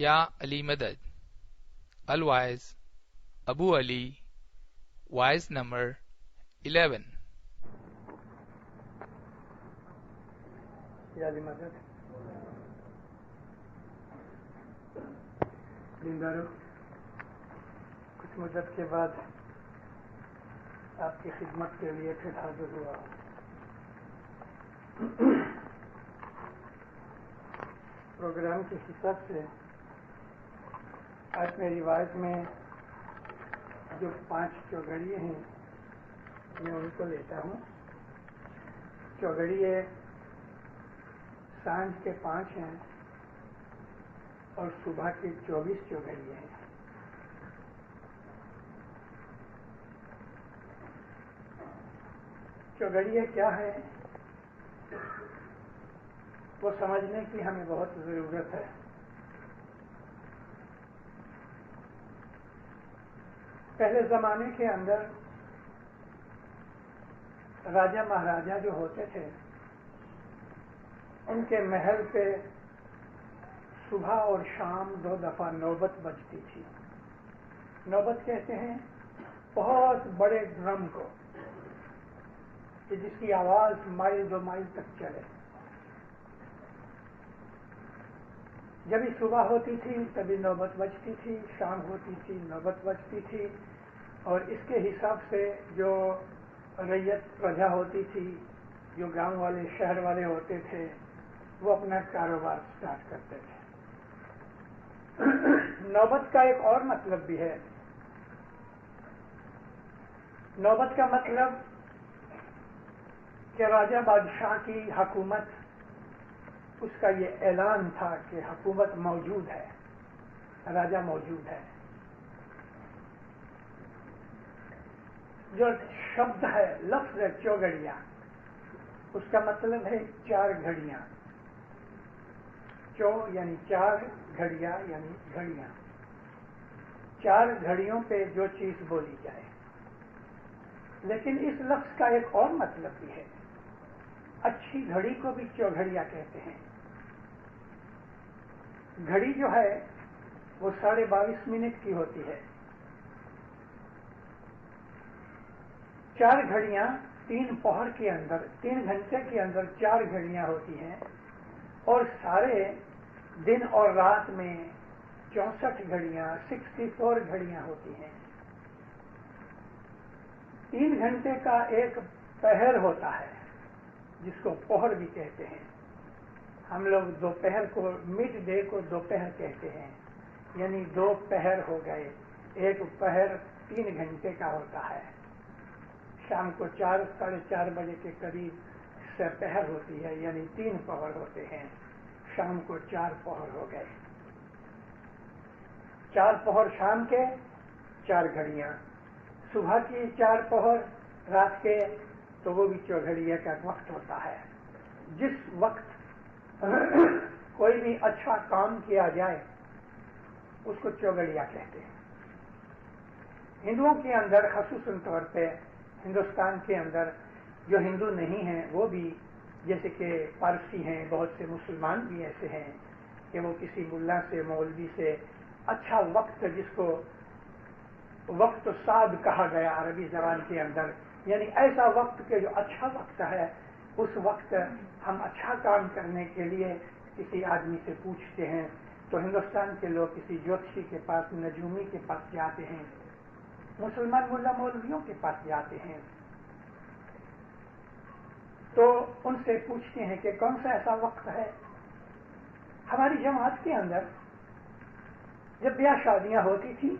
یا علی مدد. الوائز ابو علی. وائز نمبر 11. یا علی مدد. دیندارو، کچھ مدت کے بعد آپ کی خدمت کے لیے پھر حاضر ہوا. پروگرام کے حساب سے آج میری روایت میں جو 5 چوگڑیے ہیں میں ان کو لیتا ہوں. چوگڑیے سانجھ کے 5 ہیں اور صبح کے 24 چوگڑیے ہیں. چوگڑیے کیا ہے وہ سمجھنے کی ہمیں بہت ضرورت ہے. پہلے زمانے کے اندر راجہ مہاراجہ جو ہوتے تھے ان کے محل پہ صبح اور شام 2 دفعہ نوبت بجتی تھی. نوبت کہتے ہیں بہت بڑے ڈرم کو کہ جس کی آواز مائل 2 مائل تک چلے. جبھی صبح ہوتی تھی تبھی نوبت بجتی تھی، شام ہوتی تھی نوبت بجتی تھی، اور اس کے حساب سے جو ریت پرجا ہوتی تھی، جو گاؤں والے شہر والے ہوتے تھے وہ اپنا کاروبار سٹارٹ کرتے تھے. نوبت کا ایک اور مطلب بھی ہے. نوبت کا مطلب کہ راجہ بادشاہ کی حکومت، اس کا یہ اعلان تھا کہ حکومت موجود ہے، راجہ موجود ہے. جو شبد ہے، لفظ ہے چوگڑیا، اس کا مطلب ہے 4 گھڑیاں. چو یعنی 4، گھڑیا یعنی گھڑیاں. 4 گھڑیوں پہ جو چیز بولی جائے. لیکن اس لفظ کا ایک اور مطلب بھی ہے. اچھی گھڑی کو بھی چوگھڑیا کہتے ہیں. گھڑی جو ہے وہ 22.5 منٹ کی ہوتی ہے. 4 گھڑیاں 3 پہر کے اندر، 3 گھنٹے کے اندر 4 گھڑیاں ہوتی ہیں، اور سارے دن اور رات میں 64 گھڑیاں، 64 گھڑیاں ہوتی ہیں. 3 گھنٹے کا ایک پہر ہوتا ہے جس کو پہر بھی کہتے ہیں. ہم لوگ دوپہر کو، مڈ ڈے کو دوپہر کہتے ہیں، یعنی 2 پہر ہو گئے. ایک پہر 3 گھنٹے کا ہوتا ہے. شام کو 4 ساڑھے 4 بجے کے قریب سپہر ہوتی ہے، یعنی 3 پہر ہوتے ہیں. شام کو 4 پہر ہو گئے. 4 پہر شام کے، 4 گھڑیاں. صبح کی 4 پہر رات کے، تو وہ بھی چوگھڑیے کا وقت ہوتا ہے. جس وقت کوئی بھی اچھا کام کیا جائے اس کو چوگڑیا کہتے ہیں. ہندوؤں کے اندر خصوصاً طور پہ ہندوستان کے اندر جو ہندو نہیں ہیں وہ بھی، جیسے کہ پارسی ہیں، بہت سے مسلمان بھی ایسے ہیں کہ وہ کسی ملا سے، مولوی سے اچھا وقت، جس کو وقت صاد کہا گیا عربی زبان کے اندر، یعنی ایسا وقت کہ جو اچھا وقت ہے، اس وقت ہم اچھا کام کرنے کے لیے کسی آدمی سے پوچھتے ہیں. تو ہندوستان کے لوگ کسی جوتشی کے پاس، نجومی کے پاس جاتے ہیں، مسلمان ملا مولویوں کے پاس جاتے ہیں، تو ان سے پوچھتے ہیں کہ کون سا ایسا وقت ہے. ہماری جماعت کے اندر جب بیاہ شادیاں ہوتی تھی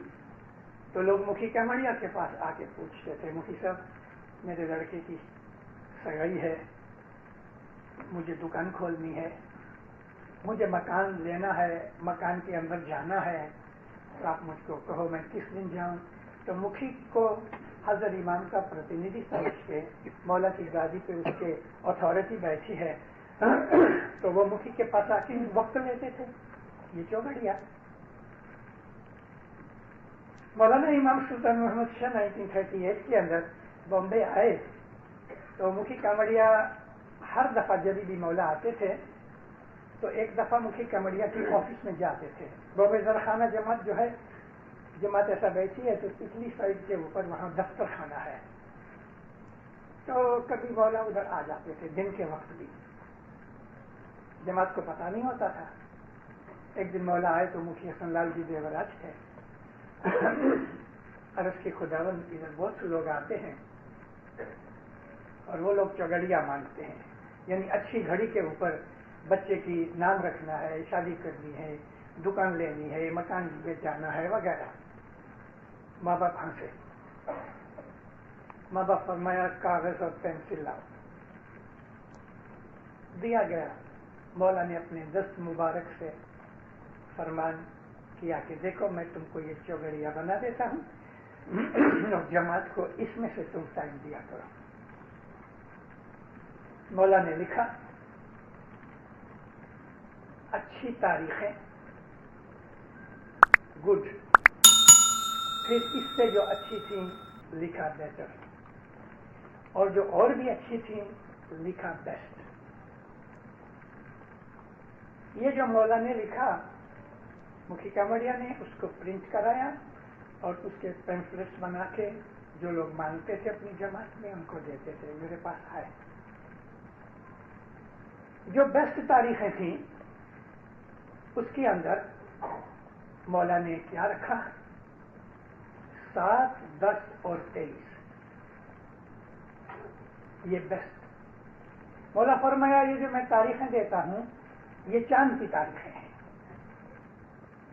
تو لوگ مکھی کامڑیا کے پاس آ کے پوچھتے تھے، مکھی صاحب میرے لڑکے کی سگائی ہے، مجھے دکان کھولنی ہے، مجھے مکان لینا ہے، مکان کے اندر جانا ہے، تو آپ مجھ کو کہو میں کس دن جاؤں. تو مکھی کو حضرت امام کا پرتیندھی سمجھ کے، مولا کی گادی پہ اس کے اتھارٹی بیٹھی ہے، تو وہ مکھی کے پاس آ کے وقت لیتے تھے. یہ چوگڑیا. مولانا امام سلطان محمد شاہ 1938 کے اندر بامبے آئے تو مکھی کامڑیا ہر دفعہ جب بھی مولا آتے تھے तो एक दफा मुखी कमरिया के ऑफिस में जाते थे। प्रोफेसर खाना जमात जो है, जमात ऐसा बैठी है तो पिछली साइड के ऊपर वहां दफ्तर खाना है, तो कभी मौला उधर आ जाते थे दिन के वक्त भी, जमात को पता नहीं होता था। एक दिन मौला आए तो मुखी हसनलाल जी देवराज थे। अरस के खुदावन इधर बहुत से लोग आते हैं और वो लोग चौगड़िया मांगते हैं, यानी अच्छी घड़ी के ऊपर बच्चे की नाम रखना है, शादी करनी है, दुकान लेनी है, मकान में जाना है वगैरह। माँ बाप हंसे। माँ बाप फरमाया कागज और पेंसिल लाओ। दिया गया। मौला ने अपने दस्त मुबारक से फरमान किया कि देखो मैं तुमको ये चौगड़िया बना देता हूँ और जमात को इसमें से तुम टाइम दिया करो। मौला ने लिखा अच्छी तारीखें, गुड, फिर इससे जो अच्छी थी लिखा बेटर, और जो और भी अच्छी थी लिखा बेस्ट। ये जो मौला ने लिखा, मुखी कामड़िया ने उसको प्रिंट कराया और उसके पैम्फलेट्स बना के जो लोग मांगते थे अपनी जमात में उनको देते थे। मेरे पास आए। जो बेस्ट तारीखें थी उसके अंदर मौला ने क्या रखा, 7, 10 और 23, ये बेस्ट। मौला फरमाया ये जो मैं तारीखें देता हूं ये चांद की तारीखें हैं,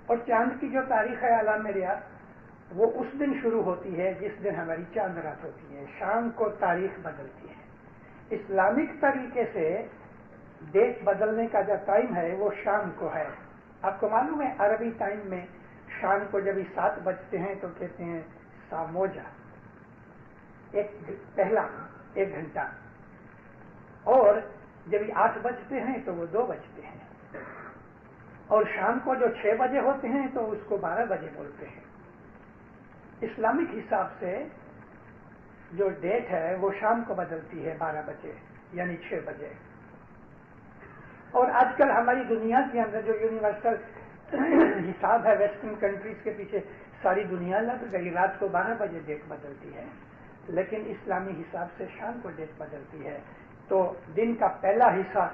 और चांद की जो तारीख है आला मेरिया, वो उस दिन शुरू होती है जिस दिन हमारी चांद रात होती है, शाम को तारीख बदलती है। इस्लामिक तरीके से डेट बदलने का जो टाइम है वो शाम को है। आपको मालूम है अरबी टाइम में शाम को जब 7 बजते हैं तो कहते हैं सामोजा, पहला 1 घंटा, और जब 8 बजते हैं तो वो 2 बजते हैं, और शाम को जो 6 बजे होते हैं तो उसको 12 बजे बोलते हैं। इस्लामिक हिसाब से जो डेट है वो शाम को बदलती है 12 बजे यानी 6 बजे। और आजकल हमारी दुनिया के अंदर जो यूनिवर्सल हिसाब है वेस्टर्न कंट्रीज के पीछे सारी दुनिया लग गई, रात को 12 बजे डेट बदलती है, लेकिन इस्लामी हिसाब से शाम को डेट बदलती है। तो दिन का पहला हिस्सा,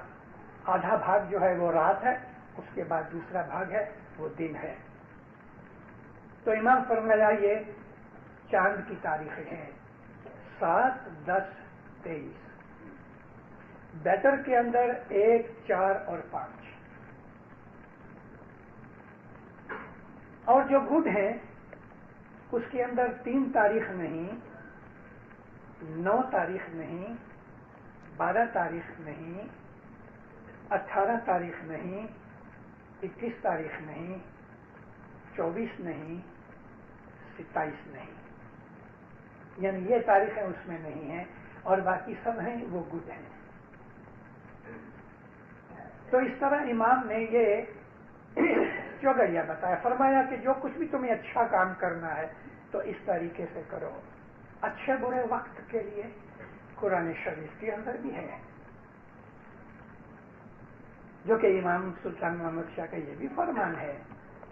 आधा भाग जो है वो रात है, उसके बाद दूसरा भाग है वो दिन है। तो इमाम फरमाया ये चांद की तारीखें हैं 7, 10, 23। बेटर के अंदर 1, 4 और 5, और जो गुड है उसके अंदर 3 तारीख नहीं, 9 तारीख नहीं, 12 तारीख नहीं, 18 तारीख नहीं, 21 तारीख नहीं, 24 नहीं, 27 नहीं, यानी ये तारीखें उसमें नहीं हैं और बाकी सब हैं वो गुड हैं। तो इस तरह इमाम ने ये चौगड़िया बताया, फरमाया कि जो कुछ भी तुम्हें अच्छा काम करना है तो इस तरीके से करो। अच्छे बुरे वक्त के लिए कुरान शरीफ के अंदर भी है, जो कि इमाम सुल्तान मोहम्मद शाह का ये भी फरमान है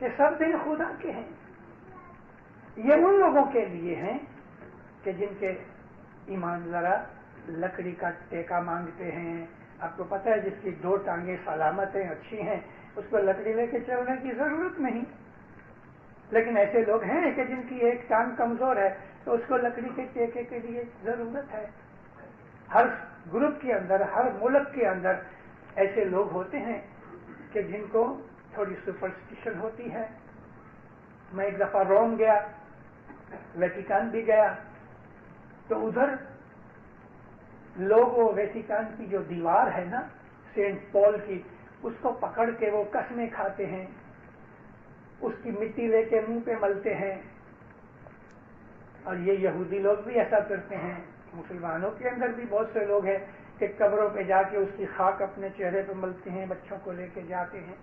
कि सब दिन खुदा के हैं। ये उन लोगों के लिए हैं कि जिनके ईमान जरा लकड़ी का टेका मांगते हैं। आपको पता है जिसकी 2 टांगें सलामत हैं, अच्छी हैं, उसको लकड़ी लेके चलने की जरूरत नहीं। लेकिन ऐसे लोग हैं कि जिनकी एक टांग कमजोर है तो उसको लकड़ी के टेके के लिए जरूरत है। हर ग्रुप के अंदर, हर मुल्क के अंदर ऐसे लोग होते हैं कि जिनको थोड़ी सुपरस्टिशन होती है। मैं एक दफा रोम गया, वेटिकन भी गया, तो उधर लोग वो वेटिकन की जो दीवार है ना सेंट पॉल की, उसको पकड़ के वो कसमें खाते हैं, उसकी मिट्टी लेके मुंह पे मलते हैं। और ये यहूदी लोग भी ऐसा करते हैं। मुसलमानों के अंदर भी बहुत से लोग हैं कि कब्रों पे जाके उसकी खाक अपने चेहरे पे मलते हैं, बच्चों को लेके जाते हैं।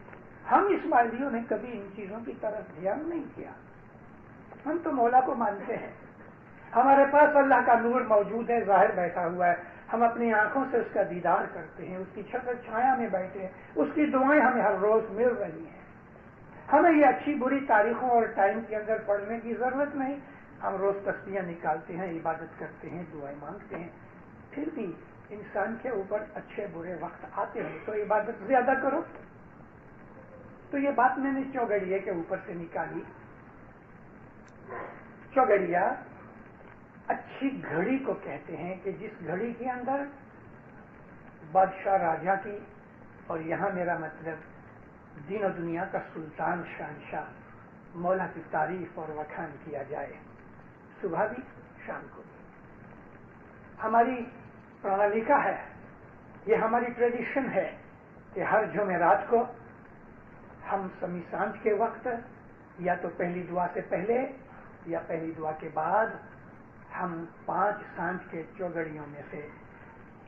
हम इस्माइलियों ने कभी इन चीजों की तरफ ध्यान नहीं किया। हम तो मौला को मानते हैं, हमारे पास अल्लाह का नूर मौजूद है, जाहिर बैठा हुआ है। हम अपनी आंखों से उसका दीदार करते हैं, उसकी छत्र छाया में बैठे हैं, उसकी दुआएं हमें हर रोज मिल रही हैं। हमें ये अच्छी बुरी तारीखों और टाइम के अंदर पढ़ने की जरूरत नहीं। हम रोज तस्बीहें निकालते हैं, इबादत करते हैं, दुआएं मांगते हैं। फिर भी इंसान के ऊपर अच्छे बुरे वक्त आते हैं, तो इबादत ज्यादा करो। तो ये बात मैंने चौगड़िया के ऊपर से निकाली। चौगड़िया अच्छी घड़ी को कहते हैं कि जिस घड़ी के अंदर बादशाह राजा की, और यहां मेरा मतलब दीन और दुनिया का सुल्तान शहंशाह मौला की तारीफ और वखान किया जाए, सुबह भी शाम को भी। हमारी प्रणालिका है, ये हमारी ट्रेडिशन है कि हर जुमेरात को हम समी सांझ के वक्त या तो पहली दुआ से पहले या पहली दुआ के बाद हम 5 सांझ के चौगड़ियों में से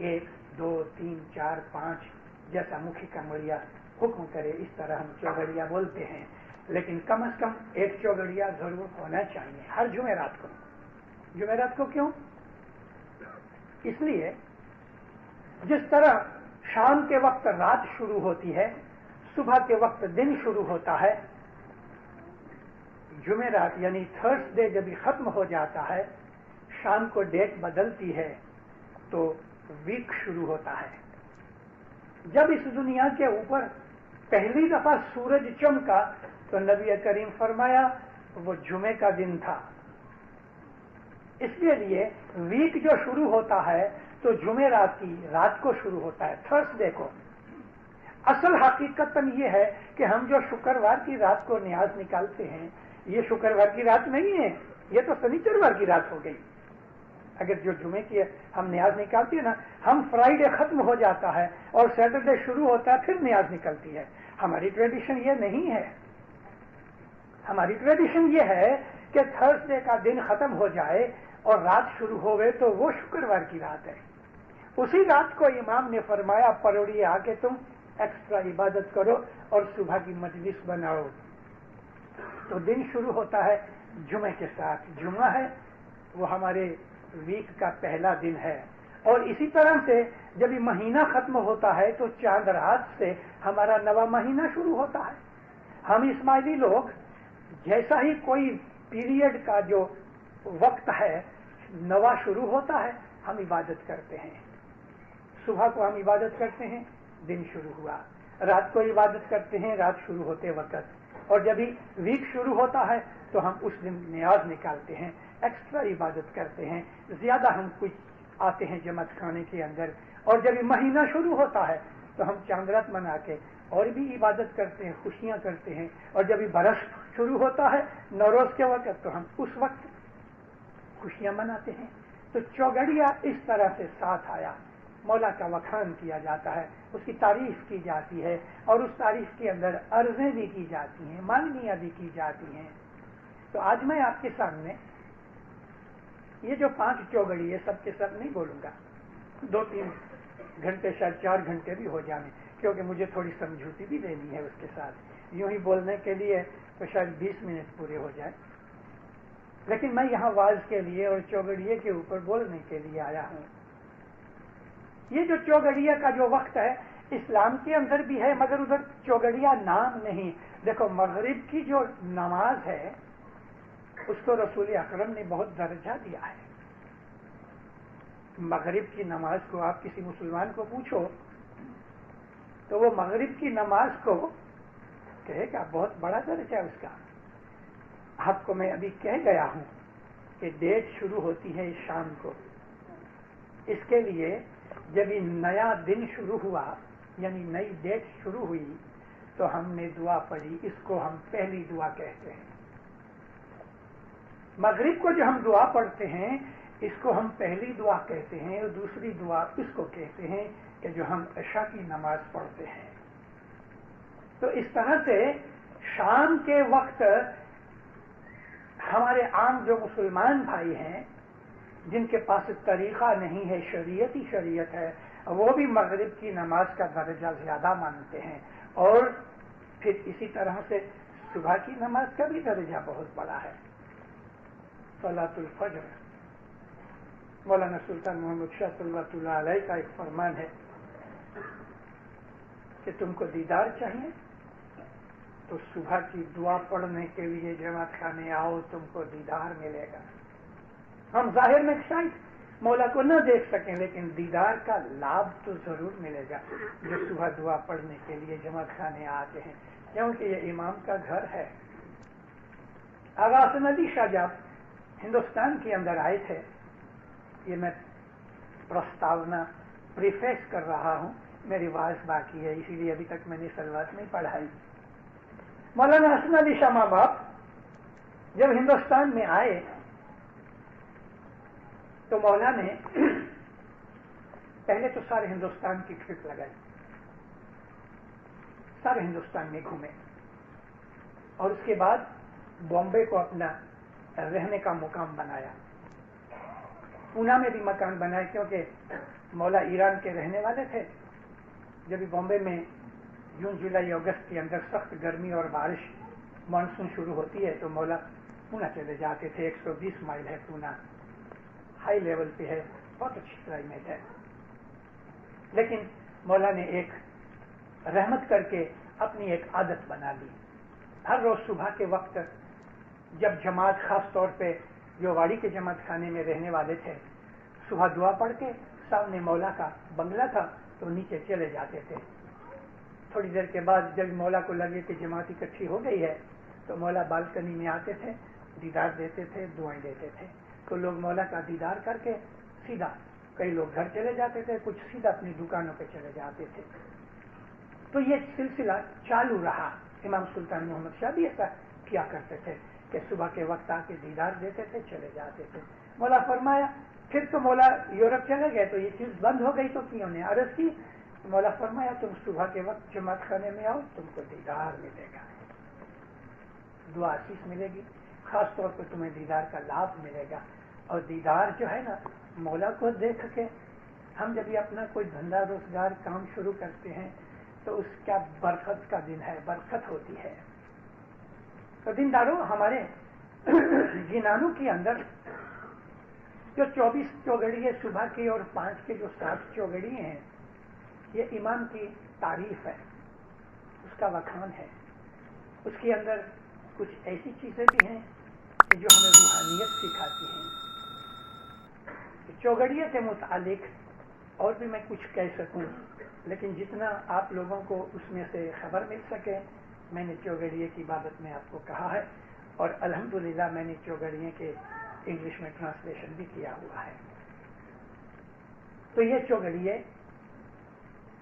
1, 2, 3, 4, 5 जैसा मुखी कमरिया हुक्म करे इस तरह हम चौगड़िया बोलते हैं। लेकिन कम से कम एक चौगड़िया जरूर होना चाहिए हर जुमेरात को। जुमेरात को क्यों? इसलिए जिस तरह शाम के वक्त रात शुरू होती है, सुबह के वक्त दिन शुरू होता है, जुमेरात यानी थर्सडे जब भी खत्म हो जाता है, शाम को डेट बदलती है तो वीक शुरू होता है। जब इस दुनिया के ऊपर पहली दफा सूरज चमका तो नबी करीम फरमाया वो जुमे का दिन था। इसके लिए वीक जो शुरू होता है तो जुमेरात की रात को शुरू होता है, थर्सडे को। असल हकीकतन ये है कि हम जो शुक्रवार की रात को न्याज निकालते हैं, ये शुक्रवार की रात नहीं है, ये तो शनिचरवार की रात हो गई। अगर जो जुमे की हम न्याज निकालती है ना, हम फ्राइडे खत्म हो जाता है और सैटरडे शुरू होता है, फिर न्याज निकलती है। हमारी ट्रेडिशन ये नहीं है। हमारी ट्रेडिशन ये है कि थर्सडे का दिन खत्म हो जाए और रात शुरू हो गए तो वो शुक्रवार की रात है। उसी रात को इमाम ने फरमाया परोड़िए आके तुम एक्स्ट्रा इबादत करो और सुबह की मजलिस बनाओ। तो दिन शुरू होता है जुमे के साथ। जुमा है वो हमारे वीक का पहला दिन है। और इसी तरह से जब ये महीना खत्म होता है तो चांद रात से हमारा नवा महीना शुरू होता है। हम इस्माइली लोग जैसा ही कोई पीरियड का जो वक्त है नवा शुरू होता है, हम इबादत करते हैं। सुबह को हम इबादत करते हैं, दिन शुरू हुआ। रात को इबादत करते हैं, रात शुरू होते वक्त। और जब ही वीक शुरू होता है तो हम उस दिन न्याज निकालते हैं, एक्स्ट्रा इबादत करते हैं, ज्यादा हम कुछ आते हैं जमात खाने के अंदर। और जब ये महीना शुरू होता है तो हम चांदरात मना के और भी इबादत करते हैं, खुशियां करते हैं। और जब ये बरस शुरू होता है नौरोज के वक्त, तो हम उस वक्त खुशियां मनाते हैं। तो चौगड़िया इस तरह से साथ आया, मौला का वखान किया जाता है, उसकी तारीफ की जाती है और उस तारीफ के अंदर अर्जें भी की जाती हैं, मांगनियां भी की जाती हैं। तो आज मैं आपके सामने ये जो 5 चौगड़िए सबके सब नहीं बोलूंगा, 2-3 घंटे शायद 4 घंटे भी हो जाने, क्योंकि मुझे थोड़ी समझौती भी देनी है उसके साथ। यूं ही बोलने के लिए तो शायद 20 मिनट पूरे हो जाए, लेकिन मैं यहाँ वाज के लिए और चौगड़िए के ऊपर बोलने के लिए आया हूँ। ये जो चौगड़िया का जो वक्त है इस्लाम के अंदर भी है, मगर उधर चौगड़िया नाम नहीं। देखो मगरिब की जो नमाज है उसको रसूल अकरम ने बहुत दर्जा दिया है। मगरिब की नमाज को आप किसी मुसलमान को पूछो तो वो मगरिब की नमाज को कहेगा बहुत बड़ा दर्जा है उसका। आपको मैं अभी कह गया हूं कि डेट शुरू होती है शाम को। इसके लिए जब ये नया दिन शुरू हुआ यानी नई डेट शुरू हुई तो हमने दुआ पढ़ी, इसको हम पहली दुआ कहते हैं। मगरिब को जो हम दुआ पढ़ते हैं इसको हम पहली दुआ कहते हैं, और दूसरी दुआ इसको कहते हैं कि जो हम इशा की नमाज पढ़ते हैं। तो इस तरह से शाम के वक्त हमारे आम जो मुसलमान भाई हैं जिनके पास तरीका नहीं है, शरीयत ही शरीयत है, वो भी मगरिब की नमाज का दर्जा ज्यादा मानते हैं। और फिर इसी तरह से सुबह की नमाज का भी दर्जा बहुत बड़ा है। सलातुल फज्र मौलाना सुल्तान मोहम्मद शाह सल्लल्लाहु अलैहि का एक फरमान है कि तुमको दीदार चाहिए तो सुबह की दुआ पढ़ने के लिए जमात खाने आओ, तुमको दीदार मिलेगा। हम जाहिर में शायद मौला को न देख सकें, लेकिन दीदार का लाभ तो जरूर मिलेगा जो सुबह दुआ पढ़ने के लिए जमात खाने आते हैं, क्योंकि ये इमाम का घर है। आगा हसन अली शाह जब हिंदुस्तान के अंदर आए थे, ये मैं प्रस्तावना प्रीफेस कर रहा हूं, मेरी आवाज बाकी है, इसीलिए अभी तक मैंने सलवात नहीं पढ़ाई। मौलाना हसन अली शाह माँ बाप जब हिंदुस्तान में आए तो मौला ने पहले तो सारे हिंदुस्तान की ट्रिप लगाई, सारे हिंदुस्तान में घूमे और उसके बाद बॉम्बे को अपना रहने का मुकाम बनाया। पूना में भी मकान बनाए, क्योंकि मौला ईरान के रहने वाले थे। जब भी बॉम्बे में जून जुलाई अगस्त के अंदर सख्त गर्मी और बारिश मानसून शुरू होती है तो मौला पूना चले जाते थे। 120 माइल है पूना, हाई लेवल पे है, बहुत अच्छी क्लाइमेट है। लेकिन मौला ने एक रहमत करके अपनी एक आदत बना ली। हर रोज सुबह के वक्त जब जमात, खास तौर पे जो वाड़ी के जमात खाने में रहने वाले थे, सुबह दुआ पढ़ के सामने मौला का बंगला था तो नीचे चले जाते थे। थोड़ी देर के बाद जब मौला को लगे कि जमात इकट्ठी हो गई है तो मौला बालकनी में आते थे, दीदार देते थे, दुआएं देते थे। तो लोग मौला का दीदार करके सीधा, कई लोग घर चले जाते थे, कुछ सीधा अपनी दुकानों पे चले जाते थे। तो ये सिलसिला चालू रहा। इमाम सुल्तान मोहम्मद शाह भी ऐसा किया करते थे कि सुबह के वक्त आके दीदार देते थे, चले जाते थे। मौला फरमाया, फिर तो मौला यूरोप चले गए तो ये चीज बंद हो गई, तो क्यों ने अर्ज की। मौला फरमाया, तुम सुबह के वक्त जमात खाने में आओ, तुमको दीदार मिलेगा, दुआ आशीष मिलेगी, खास तौर पर तुम्हें दीदार का लाभ मिलेगा। और दीदार जो है ना, मौला को देख के हम जब भी अपना कोई धंधा रोजगार काम शुरू करते हैं तो उसका बरकत का दिन है, बरकत होती है। तो दीनदारों, हमारे जिनानों के अंदर जो 24 चौगड़िए सुबह की और 5 के जो 7 चौगड़िए हैं, ये इमाम की तारीफ है, उसका वखान है। उसके अंदर कुछ ऐसी चीजें भी हैं कि जो हमें रूहानियत सिखाती हैं। चौगड़िए के मुतालिक और भी मैं कुछ कह सकूं, लेकिन जितना आप लोगों को उसमें से खबर मिल सके, मैंने चौगड़िए की बाबत में आपको कहा है। और अल्हम्दुलिल्लाह मैंने चौगड़िए के इंग्लिश में ट्रांसलेशन भी किया हुआ है। तो ये चौगड़िए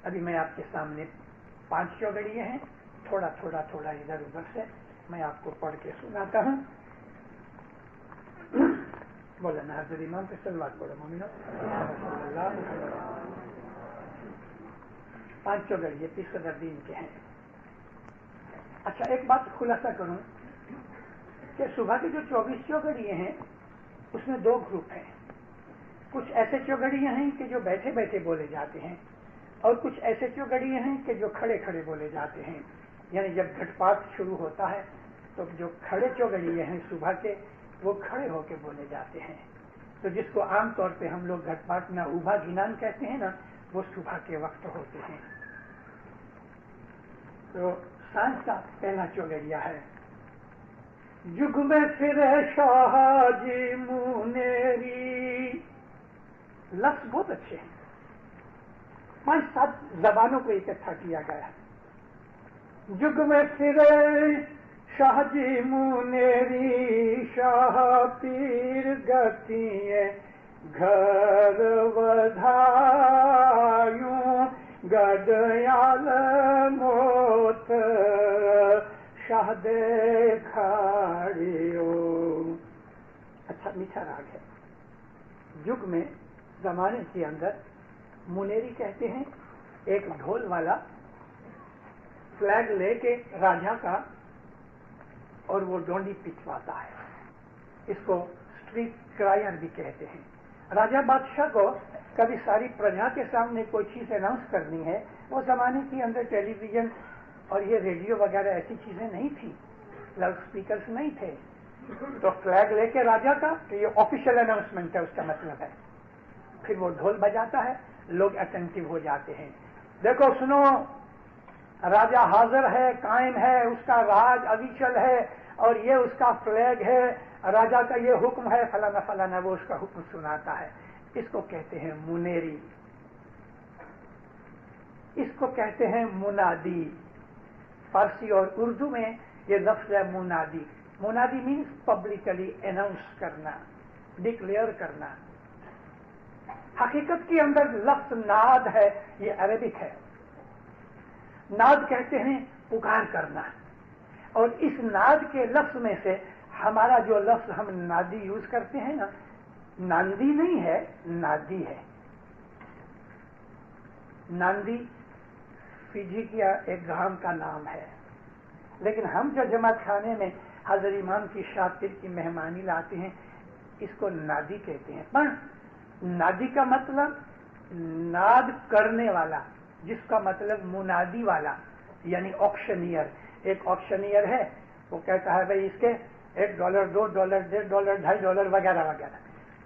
अभी मैं आपके सामने 5 चौगड़िए हैं, थोड़ा थोड़ा थोड़ा इधर उधर से मैं आपको पढ़ के सुनाता हूं। बोला ना हज़रत इमाम पे सलवात पढ़ो मोमिनो। 5 चौगड़िए 30 दिन के हैं। अच्छा, एक बात खुलासा करूं कि सुबह के जो 24 चौगड़िए हैं उसमें 2 ग्रुप हैं। कुछ ऐसे चौगड़िए हैं कि जो बैठे बैठे बोले जाते हैं और कुछ ऐसे चौगड़िए हैं कि जो खड़े खड़े बोले जाते हैं। यानी जब घटपात शुरू होता है तो जो खड़े चौगड़िए हैं सुबह के, वो खड़े होके बोले जाते हैं। तो जिसको आमतौर पे हम लोग घटपाट ना उभा गिनान कहते हैं ना, वो सुबह के वक्त होते हैं। तो सांझ का पहला चौगड़िया है, जुग में फिरे शाहजी मुनेरी। लफ्ज बहुत अच्छे हैं, 5-7 जबानों को इकट्ठा किया गया है। जुग में फिरे शाहजी मुनेरी, शाह पीर गतिए घर वधायूं, गडयाल मोत शाह देखाड़ियो। अच्छा मीठा राग है। युग में, जमाने के अंदर मुनेरी कहते हैं एक ढोल वाला फ्लैग लेके राजा का, और वो डोंडी पिटवाता है। इसको स्ट्रीट क्रायर भी कहते हैं। राजा बादशाह को कभी सारी प्रजा के सामने कोई चीज अनाउंस करनी है, वो जमाने के अंदर टेलीविजन और ये रेडियो वगैरह ऐसी चीजें नहीं थी, लाउड स्पीकर्स नहीं थे। तो फ्लैग लेके राजा का, तो ये ऑफिशियल अनाउंसमेंट है, उसका मतलब है। پھر وہ ڈھول بجاتا ہے، لوگ اٹینٹو ہو جاتے ہیں. دیکھو سنو، راجا حاضر ہے، قائم ہے، اس کا راج ابیچل ہے، اور یہ اس کا فلیگ ہے، راجا کا یہ حکم ہے، فلانا فلانا، وہ اس کا حکم سناتا ہے. اس کو کہتے ہیں منیری، اس کو کہتے ہیں منادی. فارسی اور اردو میں یہ لفظ ہے منادی. منادی مینس پبلکلی اناؤنس کرنا، ڈکلیئر کرنا. حقیقت کے اندر لفظ ناد ہے، یہ عربک ہے. ناد کہتے ہیں پکار کرنا، اور اس ناد کے لفظ میں سے ہمارا جو لفظ ہم نادی یوز کرتے ہیں نا، ناندی نہیں ہے، نادی ہے. ناندی فجی کا ایک گام کا نام ہے، لیکن ہم جو جماعت خانے میں حضرت امام کی شاطر کی مہمانی لاتے ہیں اس کو نادی کہتے ہیں. پر نادی کا مطلب ناد کرنے والا، جس کا مطلب منادی والا، یعنی آکشنیئر. ایک آکشنیئر ہے، وہ کہتا ہے بھائی اس کے $1 $2 $1.5 $2.5 وغیرہ وغیرہ.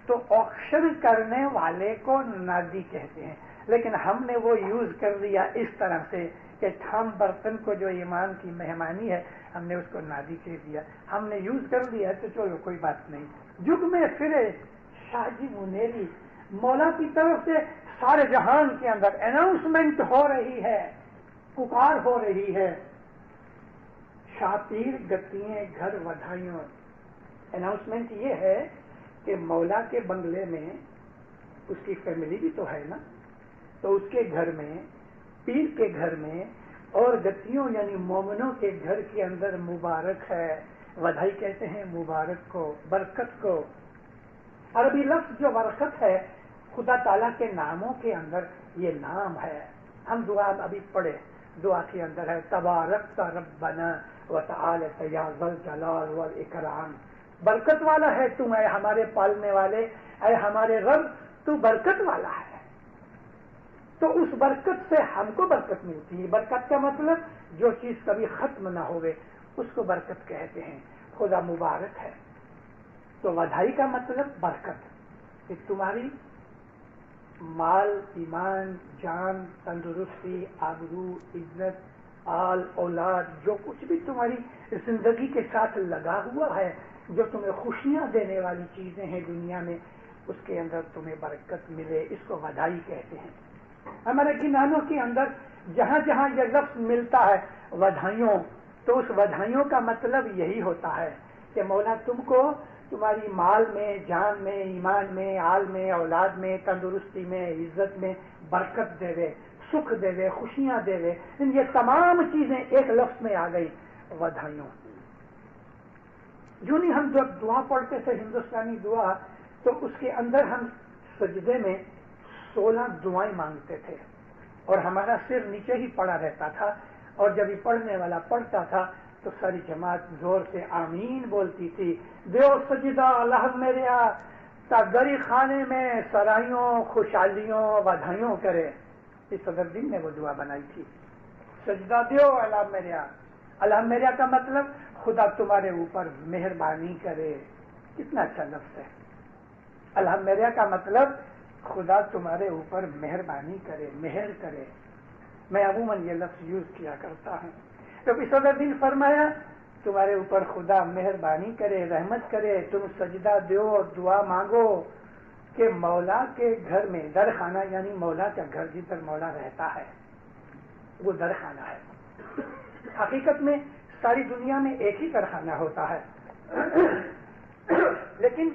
تو آکشن کرنے والے کو نادی کہتے ہیں. لیکن ہم نے وہ یوز کر لیا اس طرح سے کہ تھام برتن کو جو ایمان کی مہمانی ہے ہم نے اس کو نادی کہہ دیا. ہم نے یوز کر لیا تو چلو کوئی بات نہیں. جگ میں پھرے شاہ جی منیری، مولا کی طرف سے سارے جہان کے اندر اناؤنسمنٹ ہو رہی ہے، پکار ہو رہی ہے. شاہ پیر گتیے گھر ودھائیوں. اناؤنسمنٹ یہ ہے کہ مولا کے بنگلے میں اس کی فیملی بھی تو ہے نا، تو اس کے گھر میں، پیر کے گھر میں، اور گتیوں یعنی مومنوں کے گھر کے اندر مبارک ہے. ودھائی کہتے ہیں مبارک کو، برکت کو. عربی لفظ جو برکت ہے خدا تعالیٰ کے ناموں کے اندر یہ نام ہے. ہم دعا ابھی پڑھے، دعا کے اندر ہے تبارک ربنا وتعالى یا ذا الجلال والاکرام. برکت والا ہے تم اے ہمارے پالنے والے، اے ہمارے رب، تو برکت والا ہے. تو اس برکت سے ہم کو برکت ملتی ہے. برکت کا مطلب جو چیز کبھی ختم نہ ہوئے اس کو برکت کہتے ہیں. خدا مبارک ہے. تو ودھائی کا مطلب برکت، کہ تمہاری مال، ایمان، جان، تندرستی، آبرو، عزت، آل، اولاد، جو کچھ بھی تمہاری زندگی کے ساتھ لگا ہوا ہے، جو تمہیں خوشیاں دینے والی چیزیں ہیں دنیا میں، اس کے اندر تمہیں برکت ملے، اس کو ودھائی کہتے ہیں. ہمارے گنانوں کے اندر جہاں جہاں یہ لفظ ملتا ہے ودھائیوں، تو اس ودھائیوں کا مطلب یہی ہوتا ہے کہ مولا تم کو تمہاری مال میں، جان میں، ایمان میں، آل میں، اولاد میں، تندرستی میں، عزت میں برکت دے دے، سکھ دے دے، خوشیاں دے دے. یہ تمام چیزیں ایک لفظ میں آ گئی، ودھائیوں. یوں نہیں ہم جب دعا پڑھتے تھے ہندوستانی دعا، تو اس کے اندر ہم سجدے میں 16 دعائیں مانگتے تھے، اور ہمارا سر نیچے ہی پڑا رہتا تھا، اور جب یہ پڑھنے والا پڑھتا تھا تو ساری جماعت زور سے آمین بولتی تھی. دیو سجدہ اللہ میرے تا گری خانے میں سرائیوں، خوشحالیوں، ودھائیوں کرے. اس صدر دن نے وہ دعا بنائی تھی، سجدہ دیو اللہ میرے. اللہ میرے کا مطلب خدا تمہارے اوپر مہربانی کرے. کتنا اچھا لفظ ہے. اللہ میرے کا مطلب خدا تمہارے اوپر مہربانی کرے، مہر کرے. میں عموماً یہ لفظ یوز کیا کرتا ہوں. تو اس دن فرمایا تمہارے اوپر خدا مہربانی کرے، رحمت کرے، تم سجدہ دیو اور دعا مانگو کہ مولا کے گھر میں، درخانہ یعنی مولا کا گھر جدھر مولا رہتا ہے وہ درخانہ ہے. حقیقت میں ساری دنیا میں ایک ہی درخانہ ہوتا ہے، لیکن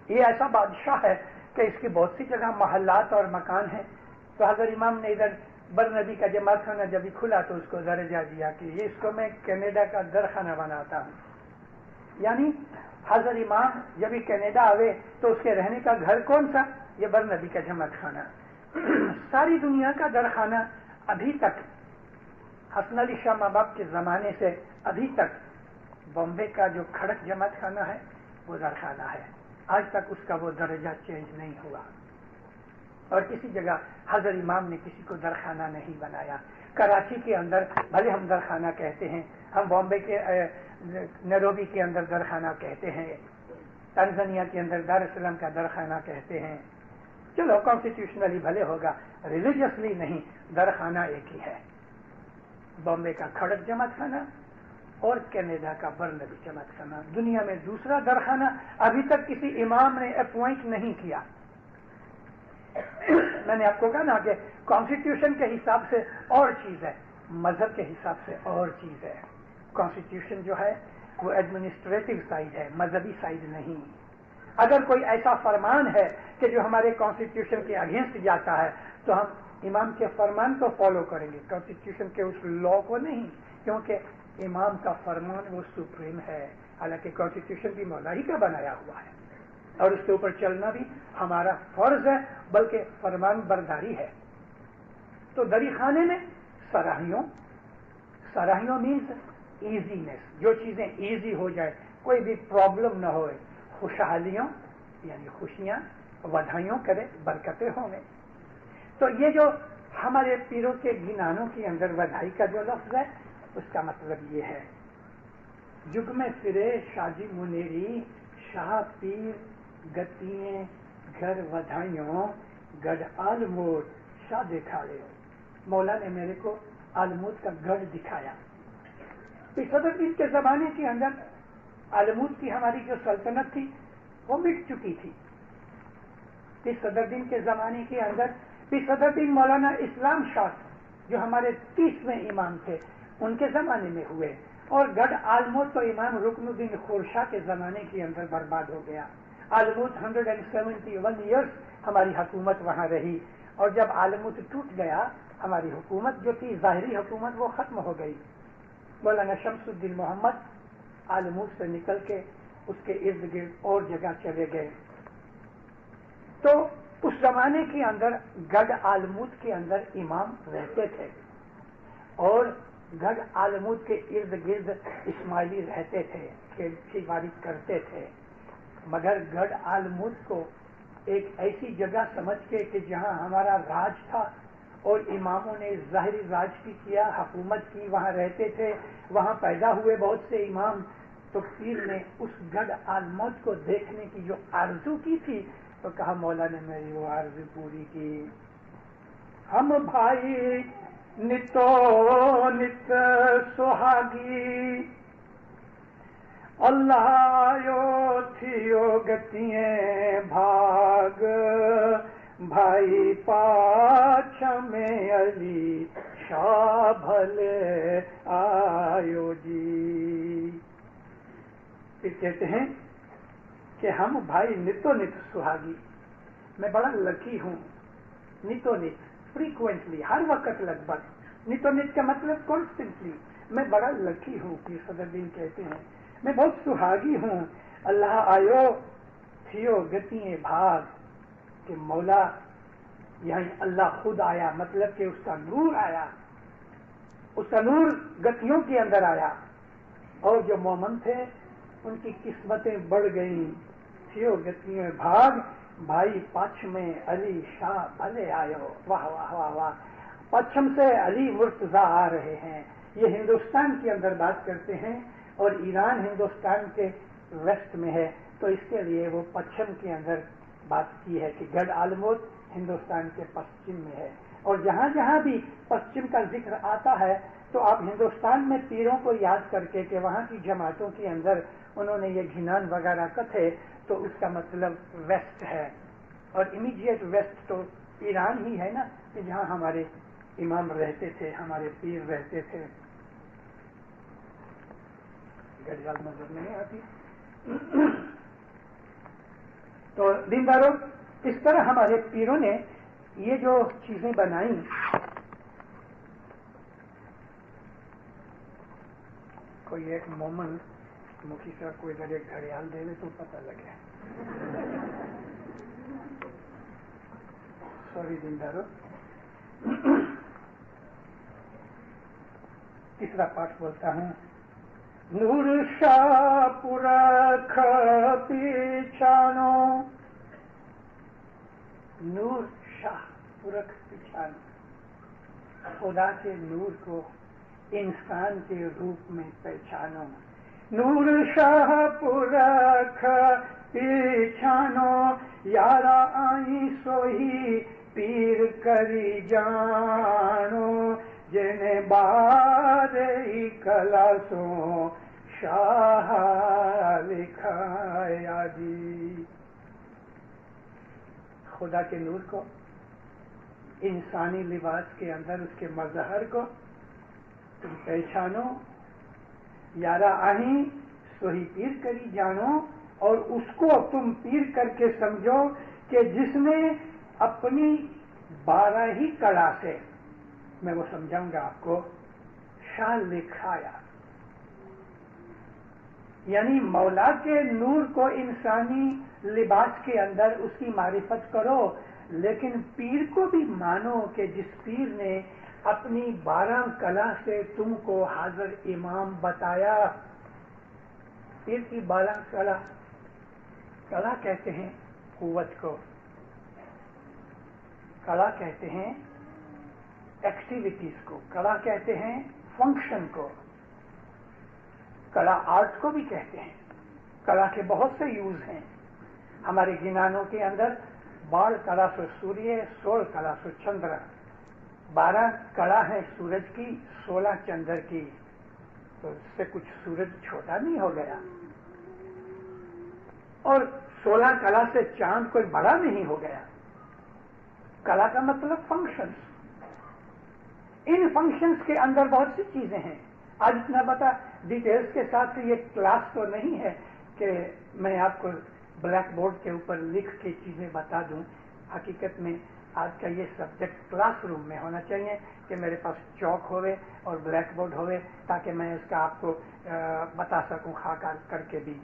یہ ایسا بادشاہ ہے کہ اس کی بہت سی جگہ محلات اور مکان ہیں. تو حضرت امام نے ادھر برنبی کا جماعت خانہ جب بھی کھلا تو اس کو درجہ دیا کہ یہ اس کو میں کینیڈا کا درخانہ بناتا ہوں. یعنی حضرت امام جب ہی کینیڈا آئے تو اس کے رہنے کا گھر کون سا؟ یہ برنبی کا جماعت خانہ. ساری دنیا کا درخانہ ابھی تک حسن علی شاہ ماباب کے زمانے سے ابھی تک بامبے کا جو کھڑک جماعت خانہ ہے وہ درخانہ ہے. آج تک اس کا وہ درجہ چینج نہیں ہوا، اور کسی جگہ حضرت امام نے کسی کو درخانہ نہیں بنایا. کراچی کے اندر بھلے ہم درخانہ کہتے ہیں، ہم بامبے کے نیروبی کے اندر درخانہ کہتے ہیں، تنزانیہ کے اندر دار السلام کا درخانہ کہتے ہیں. चलो कॉन्स्टिट्यूशनली भले होगा, रिलीजियसली नहीं। दरखाना एक ही है, बॉम्बे का खड़क जमात खाना और कनाडा का बर्नबी जमात खाना। दुनिया में दूसरा दरखाना अभी तक किसी इमाम ने अपॉइंट नहीं किया। मैंने आपको कहा ना कि कॉन्स्टिट्यूशन के हिसाब से और चीज है, मजहब के हिसाब से और चीज है। कॉन्स्टिट्यूशन जो है वो एडमिनिस्ट्रेटिव साइड है, मजहबी साइड नहीं। अगर कोई ऐसा फरमान है कि जो हमारे कॉन्स्टिट्यूशन के अगेंस्ट जाता है तो हम इमाम के फरमान को फॉलो करेंगे, कॉन्स्टिट्यूशन के उस लॉ को नहीं, क्योंकि इमाम का फरमान वो सुप्रीम है। हालांकि कॉन्स्टिट्यूशन भी मौला ही का बनाया हुआ है और उसके ऊपर चलना भी हमारा फर्ज है, बल्कि फरमान बरदारी है। तो दरी खाने में सराहियों मीन्स ईजीनेस, जो चीजें ईजी हो जाए, कोई भी प्रॉब्लम न हो, खुशहालियों यानी खुशियां, बधाइयों करे, बरकतें होंगे। तो ये जो हमारे पीरों के गिनानों के अंदर बधाई का जो लफ्ज है, उसका मतलब ये है, जुग में फिरे शाजी मुनेरी, शाह पीर गतिए घर बधाइयों, गढ़ आलमोद शाह दिखा ले। मौला ने मेरे को आलमूद का गढ़ दिखाया। सदरुद्दीन के जमाने के अंदर आलमूद की हमारी जो सल्तनत थी वो मिट चुकी थी। सदरुद्दीन के जमाने के अंदर सदरुद्दीन मौलाना इस्लाम शाह जो हमारे 30वें इमाम थे उनके जमाने में हुए, और गढ़ आलमूद तो इमाम रुकनुद्दीन खुरशा के जमाने के अंदर बर्बाद हो गया। आलमूद 171 ईयर्स हमारी हुकूमत वहां रही, और जब आलमूद टूट गया हमारी हुकूमत जो थी ज़ाहिरी हुकूमत वो खत्म हो गई। मौलाना शमसुद्दीन मोहम्मद आलमूद से निकल के उसके इर्द गिर्द और जगह चले गए। तो उस जमाने के अंदर गढ़ आलमूद के अंदर इमाम रहते थे और गढ़ आलमूद के इर्द गिर्द इस्माइली रहते थे, खेती बाड़ी करते थे। मगर गढ़ आलमूद को एक ऐसी जगह समझ के कि जहां हमारा राज था और इमामों ने ज़ाहिरी राज भी किया, हुकूमत की, वहां रहते थे, वहां पैदा हुए बहुत से इमाम, तो पीर ने उस गढ़ आलमूद को देखने की जो आरज़ू की थी तो कहा मौला ने मेरी वो आरज़ू पूरी की। हम भाई नितो नित सुहागी, अल्लाह थियो गतिए भाग, भाई पाछ में अली शाह भले आयो जी। फिर कहते हैं कि हम भाई नितो नित सुहागी, मैं बड़ा लकी हूं। नितो नित फ्रीक्वेंटली, हर वक्त लगभग, नितो नित का मतलब कॉन्स्टेंटली, मैं बड़ा लकी हूं। पीर सदरुद्दीन कहते हैं मैं बहुत सुहागी हूं। अल्लाह आयो थियो गतिए भाग, कि मौला यही अल्लाह खुद आया, मतलब कि उसका नूर आया, उसका नूर गतियों के अंदर आया, और जो मोमन थे उनकी किस्मतें बढ़ गईं। थियो गतियों भाग, भाई पाछ में अली शाह भले आयो। वाह वाह वाह वाह, पश्चिम से अली मुर्तजा आ रहे हैं। ये हिंदुस्तान के अंदर बात करते हैं और ईरान हिंदुस्तान के वेस्ट में है, तो इसके लिए वो पश्चिम के अंदर बात की है कि गढ़ आलमूद हिंदुस्तान के पश्चिम में है। और जहां जहां भी पश्चिम का जिक्र आता है तो आप हिंदुस्तान में पीरों को याद करके कि वहां की जमातों के अंदर उन्होंने ये घिनान वगैरह कथे, तो उसका मतलब वेस्ट है। और इमीडिएट वेस्ट तो ईरान ही है ना, कि जहां हमारे इमाम रहते थे, हमारे पीर रहते थे। गढ़वाल नजर नहीं आती। तो दीनदारों, इस तरह हमारे पीरों ने ये जो चीजें बनाई, कोई एक मोमन मुखी साहब कोई इधर एक घड़ियाल देवे तो पता लगे। सॉरी दीनदारों। तीसरा पाठ बोलता हूं। नूर शाह पुरख पिछानो, नूर शाह पुरख पिछानो, खुदा के नूर को इंसान के रूप में पहचानो। नूर शाह पुरख पिछानो, यारा आई सोही पीर करी जानो जिने बारे कला सो शाह लिखाया जी। खुदा के नूर को इंसानी लिबास के अंदर उसके मजहर को तुम पहचानो, यारा आही सोही पीर करी जानो, और उसको तुम पीर करके समझो कि जिसने अपनी 12 ही कला से, मैं वो समझाऊंगा आपको, शाह लिखाया, यानी मौला के नूर को इंसानी लिबास के अंदर उसकी मारिफत करो, लेकिन पीर को भी मानो कि जिस पीर ने अपनी 12 कला से तुमको हाजिर इमाम बताया। पीर की 12 कला, कला कहते हैं कुव्वत को, कला कहते हैं एक्टिविटीज को, कला कहते हैं फंक्शन को, कला आर्ट को भी कहते हैं। कला के बहुत से यूज हैं हमारे गिनानों के अंदर। 12 कला सो सूर्य, 16 कला सो चंद्र, 12 कला है सूरज की, 16 चंद्र की, तो इससे कुछ सूरज छोटा नहीं हो गया, और 16 कला से चांद कोई बड़ा नहीं हो गया। कला का मतलब फंक्शंस। इन फंक्शंस के अंदर बहुत सी चीजें हैं। आज इतना बता डिटेल्स के साथ ये क्लास तो नहीं है कि मैं आपको ब्लैक बोर्ड के ऊपर लिख के चीजें बता दूं। हकीकत में आज का ये सब्जेक्ट क्लास रूम में होना चाहिए कि मेरे पास चौक होवे और ब्लैक बोर्ड होवे, ताकि मैं इसका आपको बता सकूं खाका करके भी।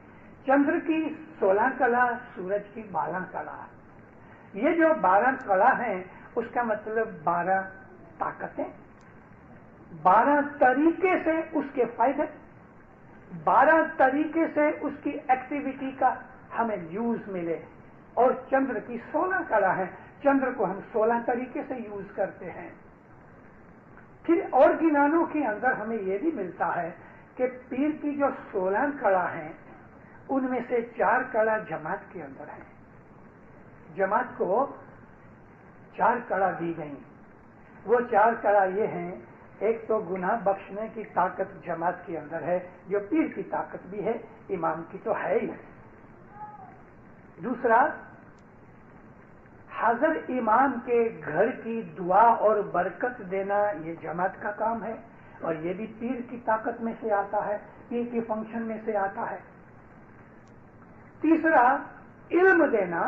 चंद्र की 16 कला, सूरज की 12 कला। ये जो 12 कला हैं उसका मतलब 12 ताकतें, 12 तरीके से उसके फायदे, 12 तरीके से उसकी एक्टिविटी का हमें यूज मिले। और चंद्र की 16 कला है, चंद्र को हम 16 तरीके से यूज करते हैं। फिर और गिनानों के अंदर हमें यह भी मिलता है कि पीर की जो 16 कला हैं उनमें से 4 कला जमात के अंदर है। जमात को 4 कला दी गई। वो 4 कला ये हैं, एक तो गुनाह बख्शने की ताकत जमात के अंदर है, जो पीर की ताकत भी है, इमाम की तो है ही। दूसरा, हाजिर इमाम के घर की दुआ और बरकत देना, ये जमात का काम है, और ये भी पीर की ताकत में से आता है, पीर की फंक्शन में से आता है। तीसरा, इल्म देना,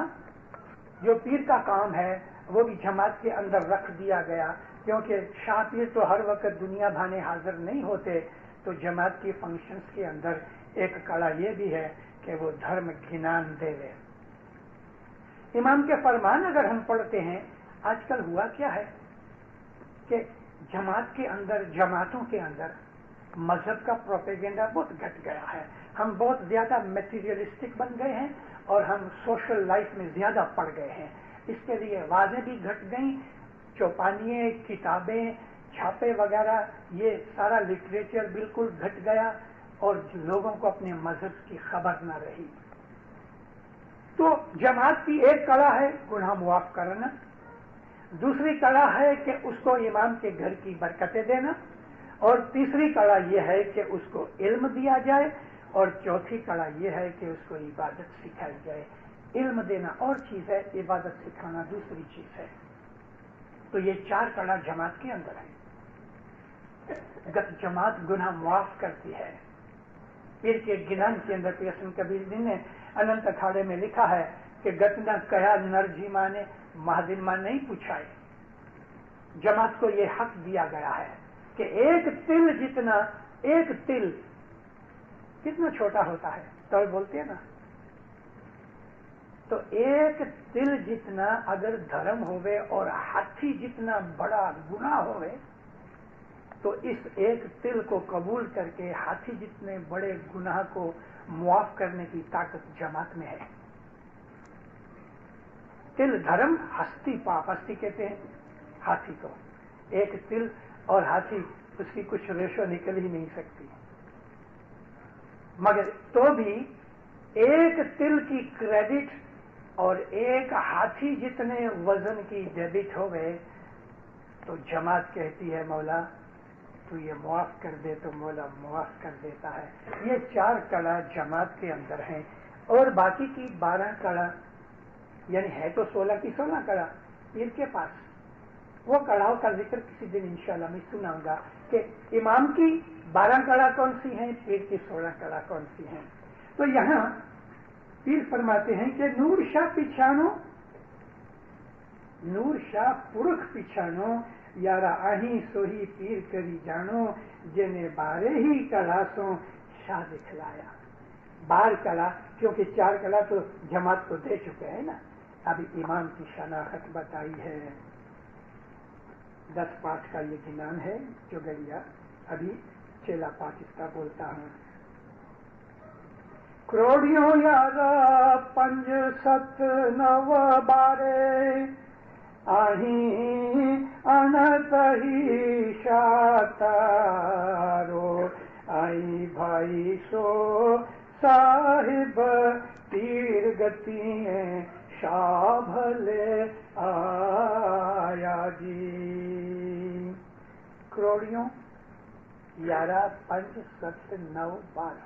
जो पीर का काम है, वो भी जमात के अंदर रख दिया गया, क्योंकि शाह पीर तो हर वक्त दुनिया भाने हाजिर नहीं होते, तो जमात की फंक्शंस के अंदर एक कला ये भी है कि वो धर्म ज्ञान देवे। इमाम के फरमान अगर हम पढ़ते हैं, आजकल हुआ क्या है कि जमात के अंदर, जमातों के अंदर मजहब का प्रोपेगेंडा बहुत घट गया है। हम बहुत ज्यादा मेटीरियलिस्टिक बन गए हैं और हम सोशल लाइफ में ज्यादा पड़ गए हैं। इसके लिए आवाजें भी घट गई, चौपानियां, किताबें, छापे वगैरह, ये सारा लिटरेचर बिल्कुल घट गया और लोगों को अपने मजहब की खबर न रही। तो जमात की एक कला है गुनाह मुआफ करना, दूसरी कला है कि उसको इमाम के घर की बरकतें देना, और तीसरी कला यह है कि उसको इल्म दिया जाए, और चौथी कला यह है कि उसको इबादत सिखाई जाए। इल्म देना और चीज है, इबादत सिखाना दूसरी चीज है। तो ये 4 कला जमात के अंदर है। जमात गुनाह मुआफ करती है। पीर के गिनान के अंदर पियसन कबीर जी ने अनंत अखाड़े में लिखा है कि गतना कया नरजी माँ ने महादिन माँ नहीं पूछाए। जमात को ये हक दिया गया है कि एक तिल जितना, एक तिल कितना छोटा होता है, तो बोलते हैं ना, तो एक तिल जितना अगर धर्म होवे और हाथी जितना बड़ा गुनाह होवे, तो इस एक तिल को कबूल करके हाथी जितने बड़े गुनाह को मुआफ करने की ताकत जमात में है। तिल धर्म, हस्ती पाप, हस्ती कहते हैं हाथी को। एक तिल और हाथी, उसकी कुछ रेशो निकल ही नहीं सकती। मगर तो भी एक तिल की क्रेडिट اور ایک ہاتھی جتنے وزن کی ڈیبٹ ہو گئے تو جماعت کہتی ہے مولا تو یہ معاف کر دے، تو مولا معاف کر دیتا ہے۔ یہ 4 کڑا جماعت کے اندر ہیں، اور باقی کی 12 کڑا یعنی ہے تو 16 کی 16 کڑا پیر کے پاس۔ وہ کڑاؤں کا ذکر کسی دن انشاءاللہ میں سناؤں گا کہ امام کی 12 کڑا کون سی ہیں، پیر کی 16 کڑا کون سی ہیں۔ تو یہاں پیر فرماتے ہیں کہ نور شاہ پچھانو، نور شاہ پرخ پچھانو، یارا آہی سوہی پیر کری جانو، جنہیں بارے ہی کڑا سو شاہ دکھلایا۔ 12 کڑا کیونکہ 4 کڑا تو جماعت کو دے چکے ہیں نا، ابھی امام کی شناخت بتائی ہے۔ 10 پاٹ کا یہ گنان ہے چوگڑیا، ابھی چیلا پاٹ اس کا بولتا ہوں۔ کروڑیوں یارا 5 7 9 12 آہی انت ہی شاتارو، آئی بھائی سو صاحب تیر گتی شاہ بھلے آیا جی۔ کروڑیوں 11 5 7 9 12۔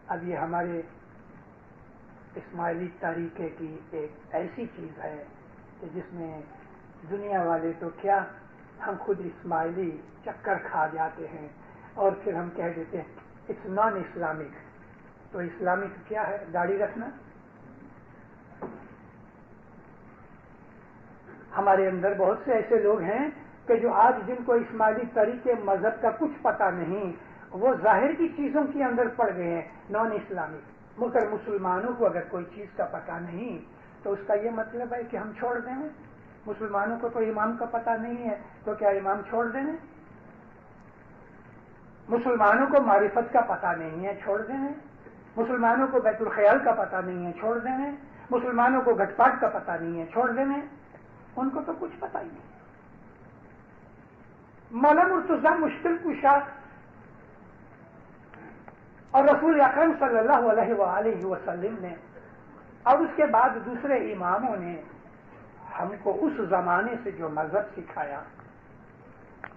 اب یہ ہمارے اسماعیلی طریقے کی ایک ایسی چیز ہے کہ جس میں دنیا والے تو کیا، ہم خود اسماعیلی چکر کھا جاتے ہیں اور پھر ہم کہہ دیتے ہیں اٹس نان اسلامک۔ تو اسلامک کیا ہے؟ داڑھی رکھنا۔ ہمارے اندر بہت سے ایسے لوگ ہیں کہ جو آج جن کو اسماعیلی طریقے مذہب کا کچھ پتہ نہیں، وہ ظاہر کی چیزوں کے اندر پڑ گئے ہیں، نان اسلامک۔ مگر مسلمانوں کو اگر کوئی چیز کا پتہ نہیں تو اس کا یہ مطلب ہے کہ ہم چھوڑ دیں گے؟ مسلمانوں کو تو امام کا پتہ نہیں ہے تو کیا امام چھوڑ دیں گے؟ مسلمانوں کو معرفت کا پتہ نہیں ہے، چھوڑ دیں گے؟ مسلمانوں کو بیت الخیال کا پتہ نہیں ہے، چھوڑ دیں گے؟ مسلمانوں کو گھٹ پاٹ کا پتہ نہیں ہے، چھوڑ دیں گے؟ ان کو تو کچھ پتہ ہی نہیں۔ مولا مرتضیٰ مشکل کشا اور رسول اکرم صلی اللہ علیہ وآلہ وسلم نے اور اس کے بعد دوسرے اماموں نے ہم کو اس زمانے سے جو مذہب سکھایا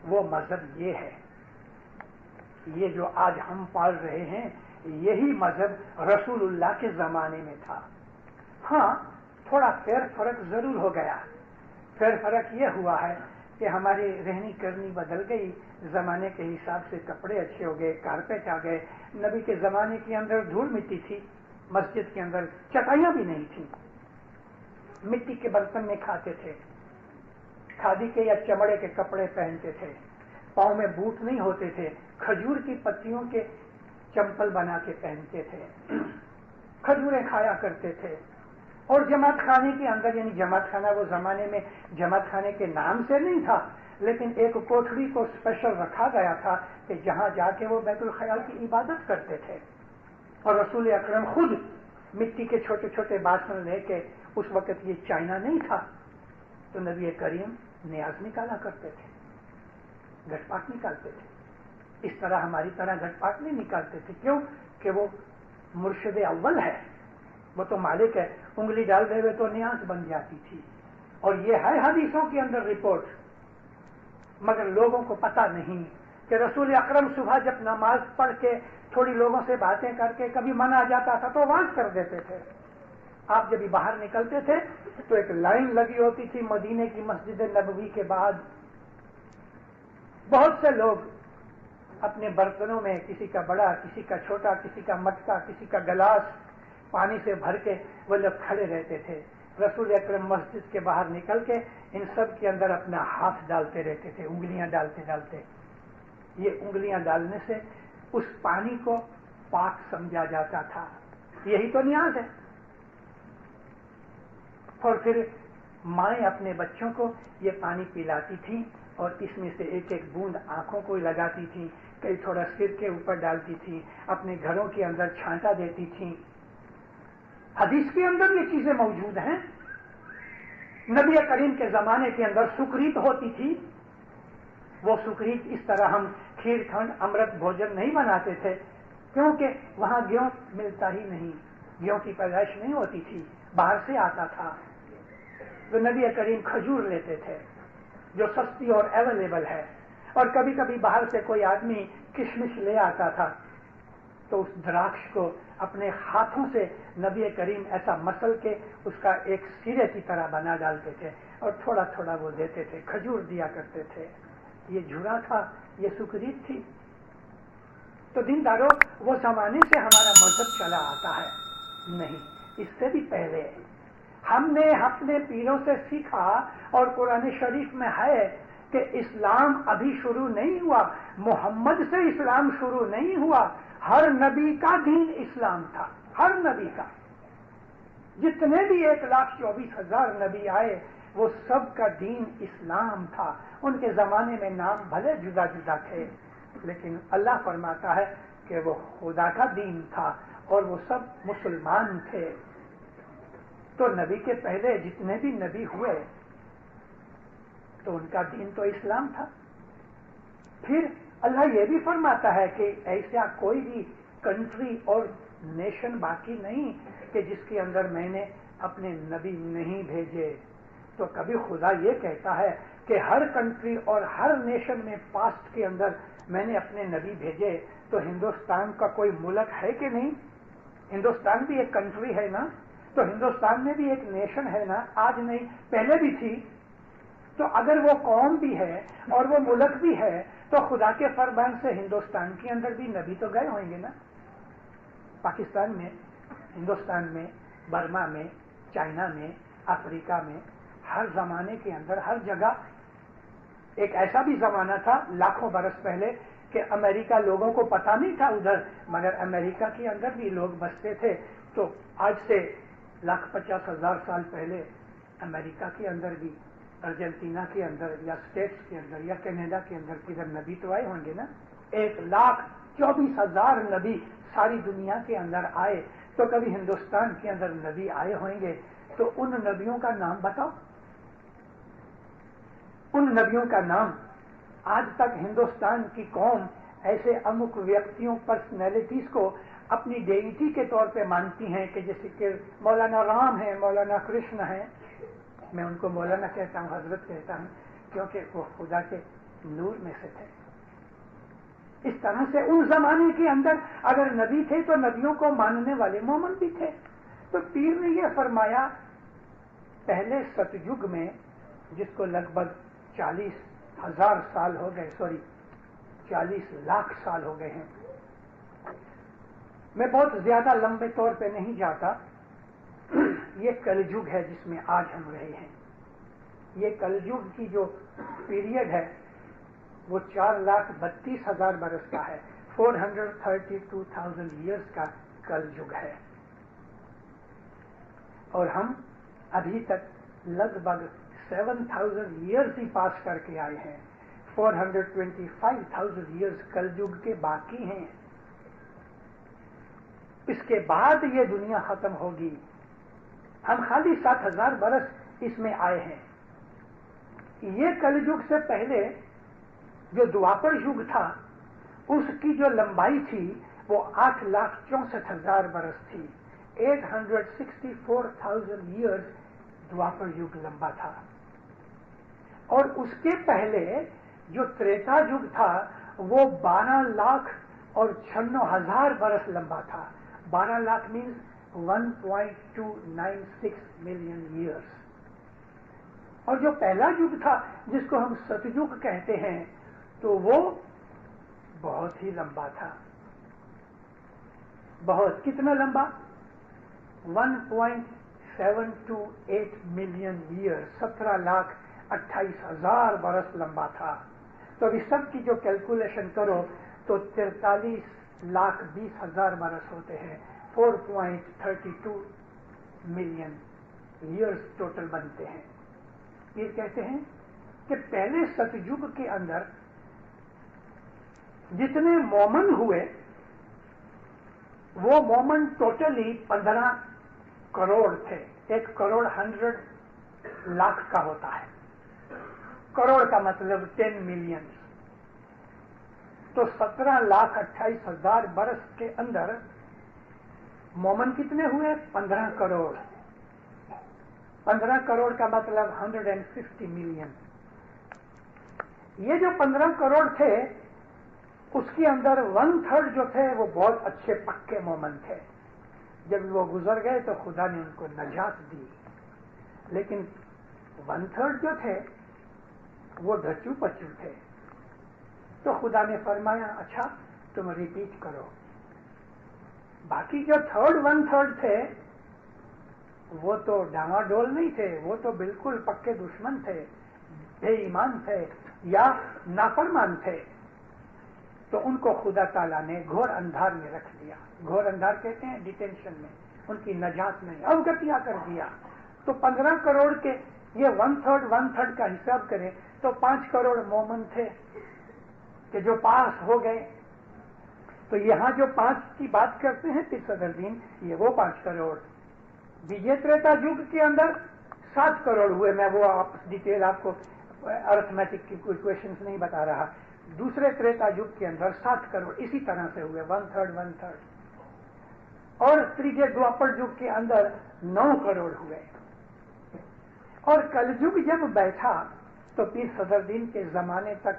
وہ مذہب یہ ہے۔ یہ جو آج ہم پال رہے ہیں یہی مذہب رسول اللہ کے زمانے میں تھا۔ ہاں تھوڑا پھیر فرق ضرور ہو گیا۔ پھیر فرق یہ ہوا ہے کہ ہماری رہنی کرنی بدل گئی، زمانے کے حساب سے کپڑے اچھے ہو گئے، کارپیٹ آ گئے۔ نبی کے زمانے کے اندر دھول مٹی تھی، مسجد کے اندر چٹائیاں بھی نہیں تھیں، مٹی کے برتن میں کھاتے تھے، کھادی کے یا چمڑے کے کپڑے پہنتے تھے، پاؤں میں بوٹ نہیں ہوتے تھے، کھجور کی پتیوں کے چمپل بنا کے پہنتے تھے، کھجوریں کھایا کرتے تھے۔ اور جماعت خانے کے اندر، یعنی جماعت خانہ وہ زمانے میں جماعت خانے کے نام سے نہیں تھا، لیکن ایک کوٹھڑی کو اسپیشل رکھا گیا تھا کہ جہاں جا کے وہ بیت الخیال کی عبادت کرتے تھے۔ اور رسول اکرم خود مٹی کے چھوٹے چھوٹے باسن لے کے، اس وقت یہ چائنا نہیں تھا، تو نبی کریم نیاز نکالا کرتے تھے، گھٹ پاٹ نکالتے تھے۔ اس طرح ہماری طرح گھٹ پاٹ نہیں نکالتے تھے، کیوں کہ وہ مرشد اول ہے، وہ تو مالک ہے، انگلی ڈال دے ہوئے تو نیاز بن جاتی تھی۔ اور یہ ہے حدیثوں کے اندر رپورٹ، مگر لوگوں کو پتہ نہیں کہ رسول اکرم صبح جب نماز پڑھ کے تھوڑی لوگوں سے باتیں کر کے کبھی من آ جاتا تھا تو واز کر دیتے تھے۔ آپ جب باہر نکلتے تھے تو ایک لائن لگی ہوتی تھی مدینے کی مسجد نبوی کے بعد، بہت سے لوگ اپنے برتنوں میں کسی کا بڑا، کسی کا چھوٹا، کسی کا مٹکا، کسی کا گلاس پانی سے بھر کے وہ لوگ کھڑے رہتے تھے۔ رسول اکرم مسجد کے باہر نکل کے ان سب کے اندر اپنا ہاتھ ڈالتے رہتے تھے، انگلیاں ڈالتے ڈالتے۔ یہ انگلیاں ڈالنے سے اس پانی کو پاک سمجھا جاتا تھا، یہی تو نیاز ہے۔ اور پھر مائیں اپنے بچوں کو یہ پانی پلاتی تھیں اور اس میں سے ایک ایک بوند آنکھوں کو لگاتی تھیں، کئی تھوڑا سر کے اوپر ڈالتی تھیں، اپنے گھروں کے اندر چھانٹا دیتی تھیں۔ حدیث کے اندر یہ چیزیں موجود ہیں۔ نبی کریم کے زمانے کے اندر سکریت ہوتی تھی، وہ سکریت اس طرح ہم کھیر کھنڈ امرت بھوجن نہیں بناتے تھے، کیونکہ وہاں گیہوں ملتا ہی نہیں، गेहूं की पैदाइश नहीं होती थी, बाहर से आता था। तो नबी करीम खजूर लेते थे जो सस्ती और अवेलेबल है, और कभी कभी बाहर से कोई आदमी किशमिश ले आता था, तो उस द्राक्ष को अपने हाथों से नबी करीम ऐसा मसल के उसका एक सिरे की तरह बना डालते थे और थोड़ा थोड़ा वो देते थे, खजूर दिया करते थे। ये झूरा था, ये सुकरीत थी। तो दीनदारों, वो जमाने से हमारा मजहब चला आता है नहीं, इससे भी पहले हमने अपने पीरों से सीखा, और कुरान शरीफ में है कि इस्लाम अभी शुरू नहीं हुआ, मोहम्मद से इस्लाम शुरू नहीं हुआ, हर नबी का दीन इस्लाम था, हर नबी का। जितने भी 1,24,000 नबी आए वो सब का दीन इस्लाम था। उनके जमाने में नाम भले जुदा जुदा थे, लेकिन अल्लाह फरमाता है कि वो खुदा का दीन था और वो सब मुसलमान थे। तो नबी के पहले जितने भी नबी हुए तो उनका दीन तो इस्लाम था। फिर अल्लाह ये भी फरमाता है कि ऐसा कोई भी कंट्री और नेशन बाकी नहीं कि जिसके अंदर मैंने अपने नबी नहीं भेजे। तो कभी खुदा ये कहता है कि हर कंट्री और हर नेशन में पास्ट के अंदर मैंने अपने नबी भेजे, तो हिंदुस्तान का कोई मुल्क है कि नहीं? हिंदुस्तान भी एक कंट्री है ना, तो हिंदुस्तान में भी एक नेशन है ना, आज नहीं पहले भी थी। तो अगर वो कौम भी है और वो मुल्क भी है, तो खुदा के फरमान से हिंदुस्तान के अंदर भी नबी तो गए होंगे ना। पाकिस्तान में, हिंदुस्तान में, बर्मा में, चाइना में, अफ्रीका में, हर जमाने के अंदर हर जगह। एक ऐसा भी जमाना था लाखों बरस पहले कि अमेरिका लोगों को पता नहीं था उधर, मगर अमेरिका के अंदर भी लोग बसते थे। तो आज से 1,50,000 साल पहले अमेरिका के अंदर भी, अर्जेंटीना के अंदर या स्टेट्स के अंदर या कनाडा के अंदर किधर नबी तो आए होंगे ना। 1,24,000 नबी सारी दुनिया के अंदर आए, तो कभी हिंदुस्तान के अंदर नबी आए होंगे। तो उन नबियों का नाम बताओ, उन नबियों का नाम। आज तक हिंदुस्तान की कौम ऐसे अमुक व्यक्तियों, पर्सनैलिटीज को अपनी डेइटी के तौर पे मानती हैं कि जैसे कि मौलाना राम है, मौलाना कृष्ण है। मैं उनको मौलाना कहता हूँ, हजरत कहता हूँ, क्योंकि वो खुदा के नूर में से थे। इस तरह से उन जमाने के अंदर अगर नबी थे तो नबियों को मानने वाले मोमन भी थे। तो पीर ने यह फरमाया, पहले सतयुग में, जिसको लगभग 40,000 साल हो गए, 40 लाख साल हो गए हैं। मैं बहुत ज्यादा लंबे तौर पे नहीं जाता। ये कलयुग है जिसमें आज हम रहे हैं। ये कलयुग की जो पीरियड है वो 4,32,000 बरस का है। 432,000 ईयर्स का कलयुग है, और हम अभी तक लगभग 7,000 ईयर्स ही पास करके आए हैं। 425,000 ईयर्स कलयुग के बाकी हैं। इसके बाद ये दुनिया खत्म होगी। हम खाली 7,000 बरस इसमें आए हैं। ये कलयुग से पहले जो द्वापर युग था, उसकी जो लंबाई थी वो 8,64,000 बरस थी। 864,000 ईयर्स द्वापर युग लंबा था। और उसके पहले जो त्रेता युग था वो 12,96,000 बरस लंबा था। 12 लाख मीन्स 1.296 मिलियन ईयर्स। और जो पहला युग था जिसको हम सतयुग कहते हैं, तो वो बहुत ही लंबा था। बहुत, कितना लंबा? 1.728 मिलियन ईयर, 17,28,000 बरस लंबा था। तो इस सब की जो कैलकुलेशन करो तो 43,20,000 बरस होते हैं। 4.32 मिलियन ईयर्स टोटल बनते हैं। ये कहते हैं कि पहले सतयुग के अंदर जितने मोमन हुए वो मोमन टोटली 15 करोड़ थे। 1 करोड़ 100 लाख का होता है। करोड़ का मतलब 10 मिलियन। तो 17,28,000 बरस के अंदर मोमन कितने हुए? 15 करोड़। 15 करोड़ का मतलब 150 मिलियन। ये जो 15 करोड़ थे उसके अंदर 1/3 जो थे वो बहुत अच्छे पक्के मोमन थे। जब वो गुजर गए तो खुदा ने उनको नजात दी। लेकिन 1/3 जो थे वो ढचू पचू थे। तो खुदा ने फरमाया अच्छा तुम रिपीट करो। बाकी जो 1/3 थे वो तो डामाडोल नहीं थे, वो तो बिल्कुल पक्के दुश्मन थे, बेईमान थे या नाफरमान थे। तो उनको खुदा ताला ने घोर अंधार में रख दिया। घोर अंधार कहते हैं डिटेंशन में, उनकी नजात नहीं, अवगतिया कर दिया। तो 15 करोड़ के ये 1/3 का हिसाब करें तो 5 करोड़ मोमन थे कि जो पास हो गए। तो यहां जो 5 की बात करते हैं फिर सदरदीन, ये वो 5 करोड़। बीजे त्रेता युग के अंदर 7 करोड़ हुए। मैं वो डिटेल आपको अर्थमेटिक की कोई क्वेश्चंस नहीं बता रहा। दूसरे त्रेता युग के अंदर 7 करोड़ इसी तरह से हुए, 1/3। और त्रीजे द्वापर युग के अंदर 9 करोड़ हुए। और कलयुग जब बैठा तो पीर सदरदीन के जमाने तक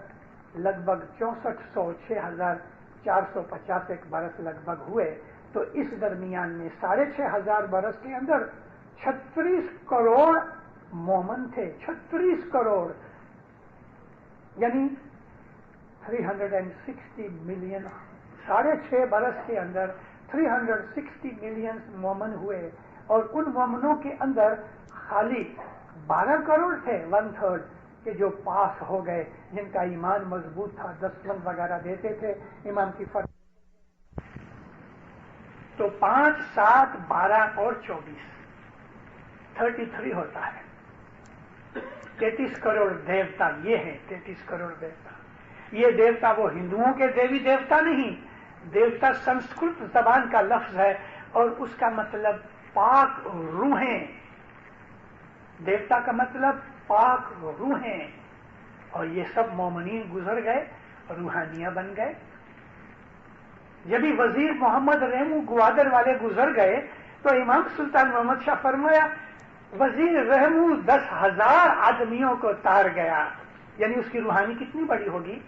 लगभग 6400 6450 बरस लगभग हुए। तो इस दरमियान में 6500 बरस के अंदर 36 करोड़ मोमन थे। 36 करोड़ यानी 360 मिलियन। 6.5 बरस के अंदर 360 मिलियन मोमन हुए। और उन मोमनों के अंदर खाली 12 करोड़ थे 1/3 के जो पास हो गए, जिनका ईमान मजबूत था, दस्तमंद वगैरह देते थे इमाम की फर्ज। तो 5, 7, 12 और 24 33 होता है। 33 करोड़ देवता ये हैं। 33 करोड़ देवता। ये देवता वो हिंदुओं के देवी देवता नहीं। देवता संस्कृत जबान का लफ्ज है और उसका मतलब पाक रूहें। देवता का मतलब पाक रूहें। और ये सब मोमिनीन गुजर गए, रूहानियां बन गए। जब भी वजीर मोहम्मद रेमू ग्वादर वाले गुजर गए तो इमाम सुल्तान मोहम्मद शाह फरमाया वजीर रेमू 10,000 आदमियों को तार गया। यानी उसकी रूहानी कितनी बड़ी होगी।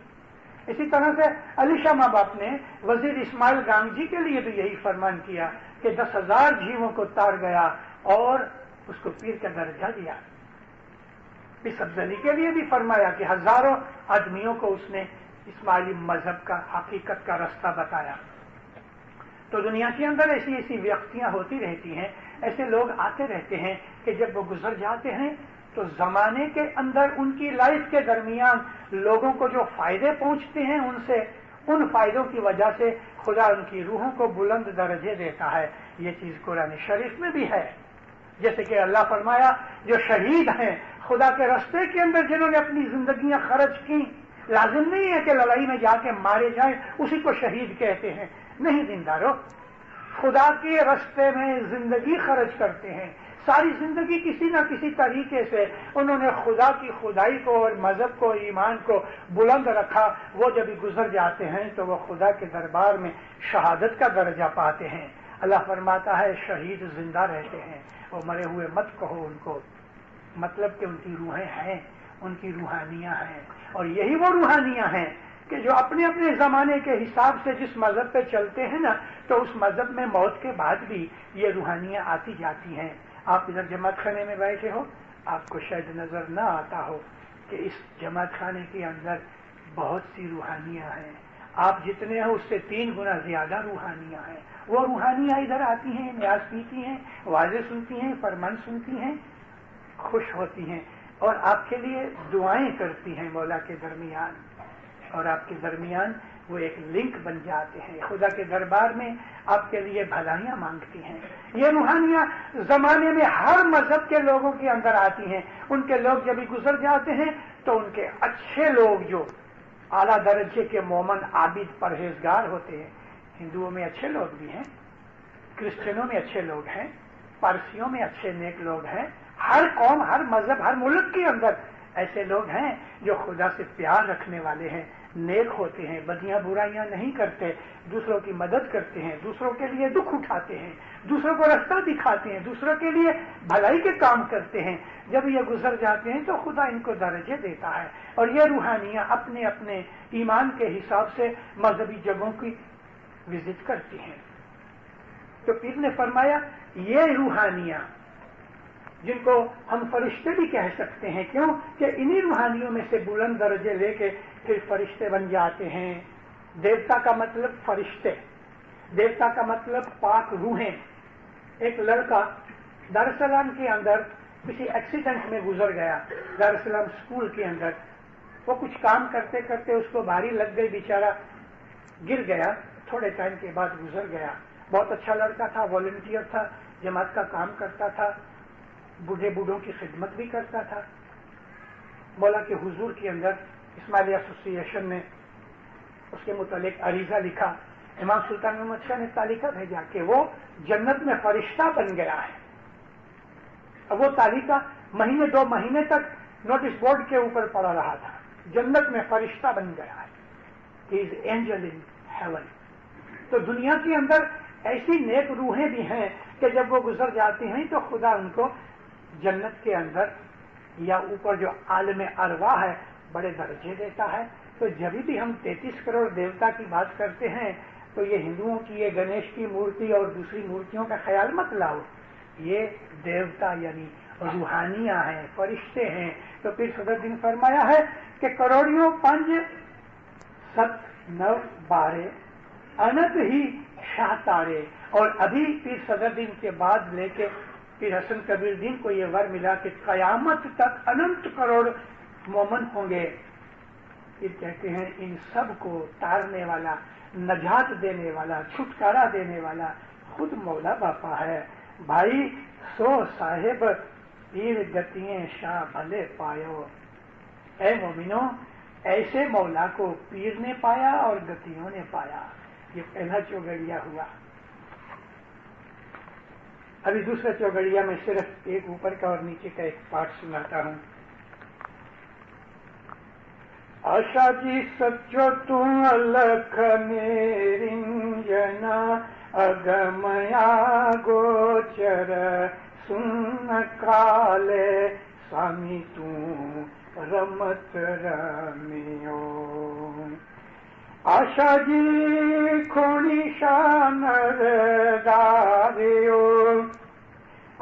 इसी तरह से अली शाह माँ बाप ने वजीर इस्माइल गांधी के लिए भी यही फरमान किया कि 10,000 जीवों को तार गया और उसको पीर का दर्जा दिया। इस अफजली के लिए भी फरमाया कि हजारों आदमियों को उसने इस्माइली मजहब का हकीकत का रास्ता बताया। तो दुनिया के अंदर ऐसी ऐसी व्यक्तियां होती रहती हैं, ऐसे लोग आते रहते हैं कि जब वो गुजर जाते हैं तो जमाने के अंदर उनकी लाइफ के दरमियान लोगों को जो फायदे पहुंचते हैं उनसे उन फायदों की वजह से खुदा उनकी रूहों को बुलंद दर्जे देता है। ये चीज कुरान शरीफ में भी है। जैसे कि अल्लाह फरमाया जो शहीद हैं खुदा के रास्ते के अंदर जिन्होंने अपनी जिंदगियां खर्च की, लाजिम नहीं है कि लड़ाई में जाके मारे जाएं उसी को शहीद कहते हैं। नहीं जिंदारो, खुदा के रास्ते में जिंदगी खर्च करते हैं। सारी जिंदगी किसी न किसी तरीके से उन्होंने खुदा की खुदाई को और मजहब को, ईमान को बुलंद रखा। वो जब गुजर जाते हैं तो वो खुदा के दरबार में शहादत का दर्जा पाते हैं। अल्लाह फरमाता है शहीद जिंदा रहते हैं, वो मरे हुए मत कहो उनको। मतलब कि उनकी रूहें हैं, उनकी रूहानियां हैं। और यही वो रूहानियां हैं कि जो अपने अपने जमाने के हिसाब से जिस मजहब पे चलते हैं ना, तो उस मजहब में मौत के बाद भी ये रूहानियां आती जाती हैं। आप इधर जमात खाने में बैठे हो, आपको शायद नजर न आता हो कि इस जमात खाने के अंदर बहुत सी रूहानियां हैं। आप जितने हो उससे 3 गुना ज्यादा रूहानियां हैं। वो रूहानियां इधर आती हैं, न्याज पीती हैं, वाज़े सुनती हैं, फरमान सुनती हैं, खुश होती हैं और आपके लिए दुआएं करती हैं मौला के दरमियान। और आपके दरमियान वो एक लिंक बन जाते हैं। खुदा के दरबार में आपके लिए भलाइयां मांगती हैं। ये रूहानियां जमाने में हर मजहब के लोगों के अंदर आती हैं। उनके लोग जब भी गुजर जाते हैं तो उनके अच्छे लोग जो आला दर्जे के मोमन आबिद परहेजगार होते हैं, हिंदुओं में अच्छे लोग भी हैं, क्रिश्चियनों में अच्छे लोग हैं, पारसियों में अच्छे नेक लोग हैं। हर कौम, हर मजहब, हर मुल्क के अंदर ऐसे लोग हैं जो खुदा से प्यार रखने वाले हैं, नेक होते हैं, बदियां बुराइयां नहीं करते, दूसरों की मदद करते हैं, दूसरों के लिए दुख उठाते हैं, दूसरों को रास्ता दिखाते हैं, दूसरों के लिए भलाई के काम करते हैं, जब ये गुजर जाते हैं तो खुदा इनको दर्जे देता है। और ये रूहानियां अपने अपने ईमान के हिसाब से मजहबी जगहों की विजिट करती हैं। तो पीर ने फरमाया ये रूहानियां जिनको हम फरिश्ते भी कह सकते हैं, क्यों कि इन्हीं रूहानियों में से बुलंद दर्जे लेके फिर फरिश्ते बन जाते हैं। देवता का मतलब फरिश्ते, देवता का मतलब पाक रूहें। एक लड़का दार एस सलाम के अंदर किसी एक्सीडेंट में गुजर गया, दार एस सलाम स्कूल के अंदर। वो कुछ काम करते करते उसको भारी लग गई, बेचारा गिर गया, थोड़े टाइम के बाद गुजर गया। बहुत अच्छा लड़का था, वॉलंटियर था, जमात का काम करता था, बूढ़े बूढ़ों की खिदमत भी करता था। मौला के हुजूर के अंदर इस्माइली एसोसिएशन ने उसके मुतालिक अरीजा लिखा। इमाम सुल्तान मोहम्मद शाह ने तालिका भेजा कि वो जन्नत में फरिश्ता बन गया है। अब वो तालिका महीने 2 महीने तक नोटिस बोर्ड के ऊपर पड़ा रहा था, जन्नत में फरिश्ता बन गया है, he is angel in heaven. तो दुनिया के अंदर ऐसी नेक रूहें भी हैं कि जब वो गुजर जाती हैं तो खुदा उनको जन्नत के अंदर या ऊपर जो आलम अरवाह है बड़े दर्जे देता है। तो जब भी हम 33 करोड़ देवता की बात करते हैं तो ये हिंदुओं की ये गणेश की मूर्ति और दूसरी मूर्तियों का ख्याल मत लाओ, ये देवता यानी रूहानियां हैं, फरिश्ते हैं। तो फिर सदरुद्दीन फरमाया है कि करोड़ियों 5 7 9 12 अनंत ही शाह तारे। और अभी पीर सदरुद्दीन के बाद लेके पीर हसन कबीर दीन को ये वर मिला कि कयामत तक अनंत करोड़ मोमन होंगे। ये कहते हैं इन सब को तारने वाला, नजात देने वाला, छुटकारा देने वाला खुद मौला बापा है। भाई सो साहेब पीर गतिये शाह भले पायो। ऐ मोमिनो, ऐसे मौला को पीर ने पाया और गतियों ने पाया। ये पहला चौगड़िया हुआ। अभी दूसरा चौगड़िया में सिर्फ एक ऊपर का और नीचे का एक पाठ सुनाता हूं। आशा जी सच्चो तू अलख निरंजना, अगमया गोचर सुन काले, स्वामी तू रमत रमियो। आशा जी खोणी शानर दारियो,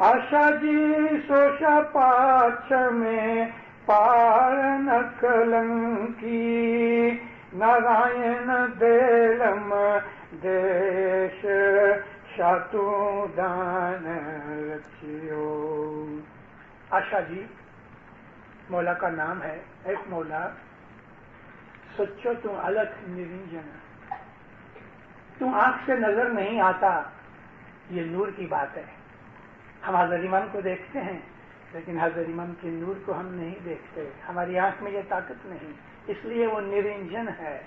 आशा जी सोशा पाछ में पार न कलंकी, नारायण देलम देश शातु दान रखियो। आशा जी मौला का नाम है। एक मौला सच्चो तू अलख निरंजन, तू आंख से नजर नहीं आता, ये नूर की बात है। हम हज़रत इमाम को देखते हैं लेकिन हज़रत इमाम के नूर को हम नहीं देखते, हमारी आंख में ये ताकत नहीं, इसलिए वो निरंजन है।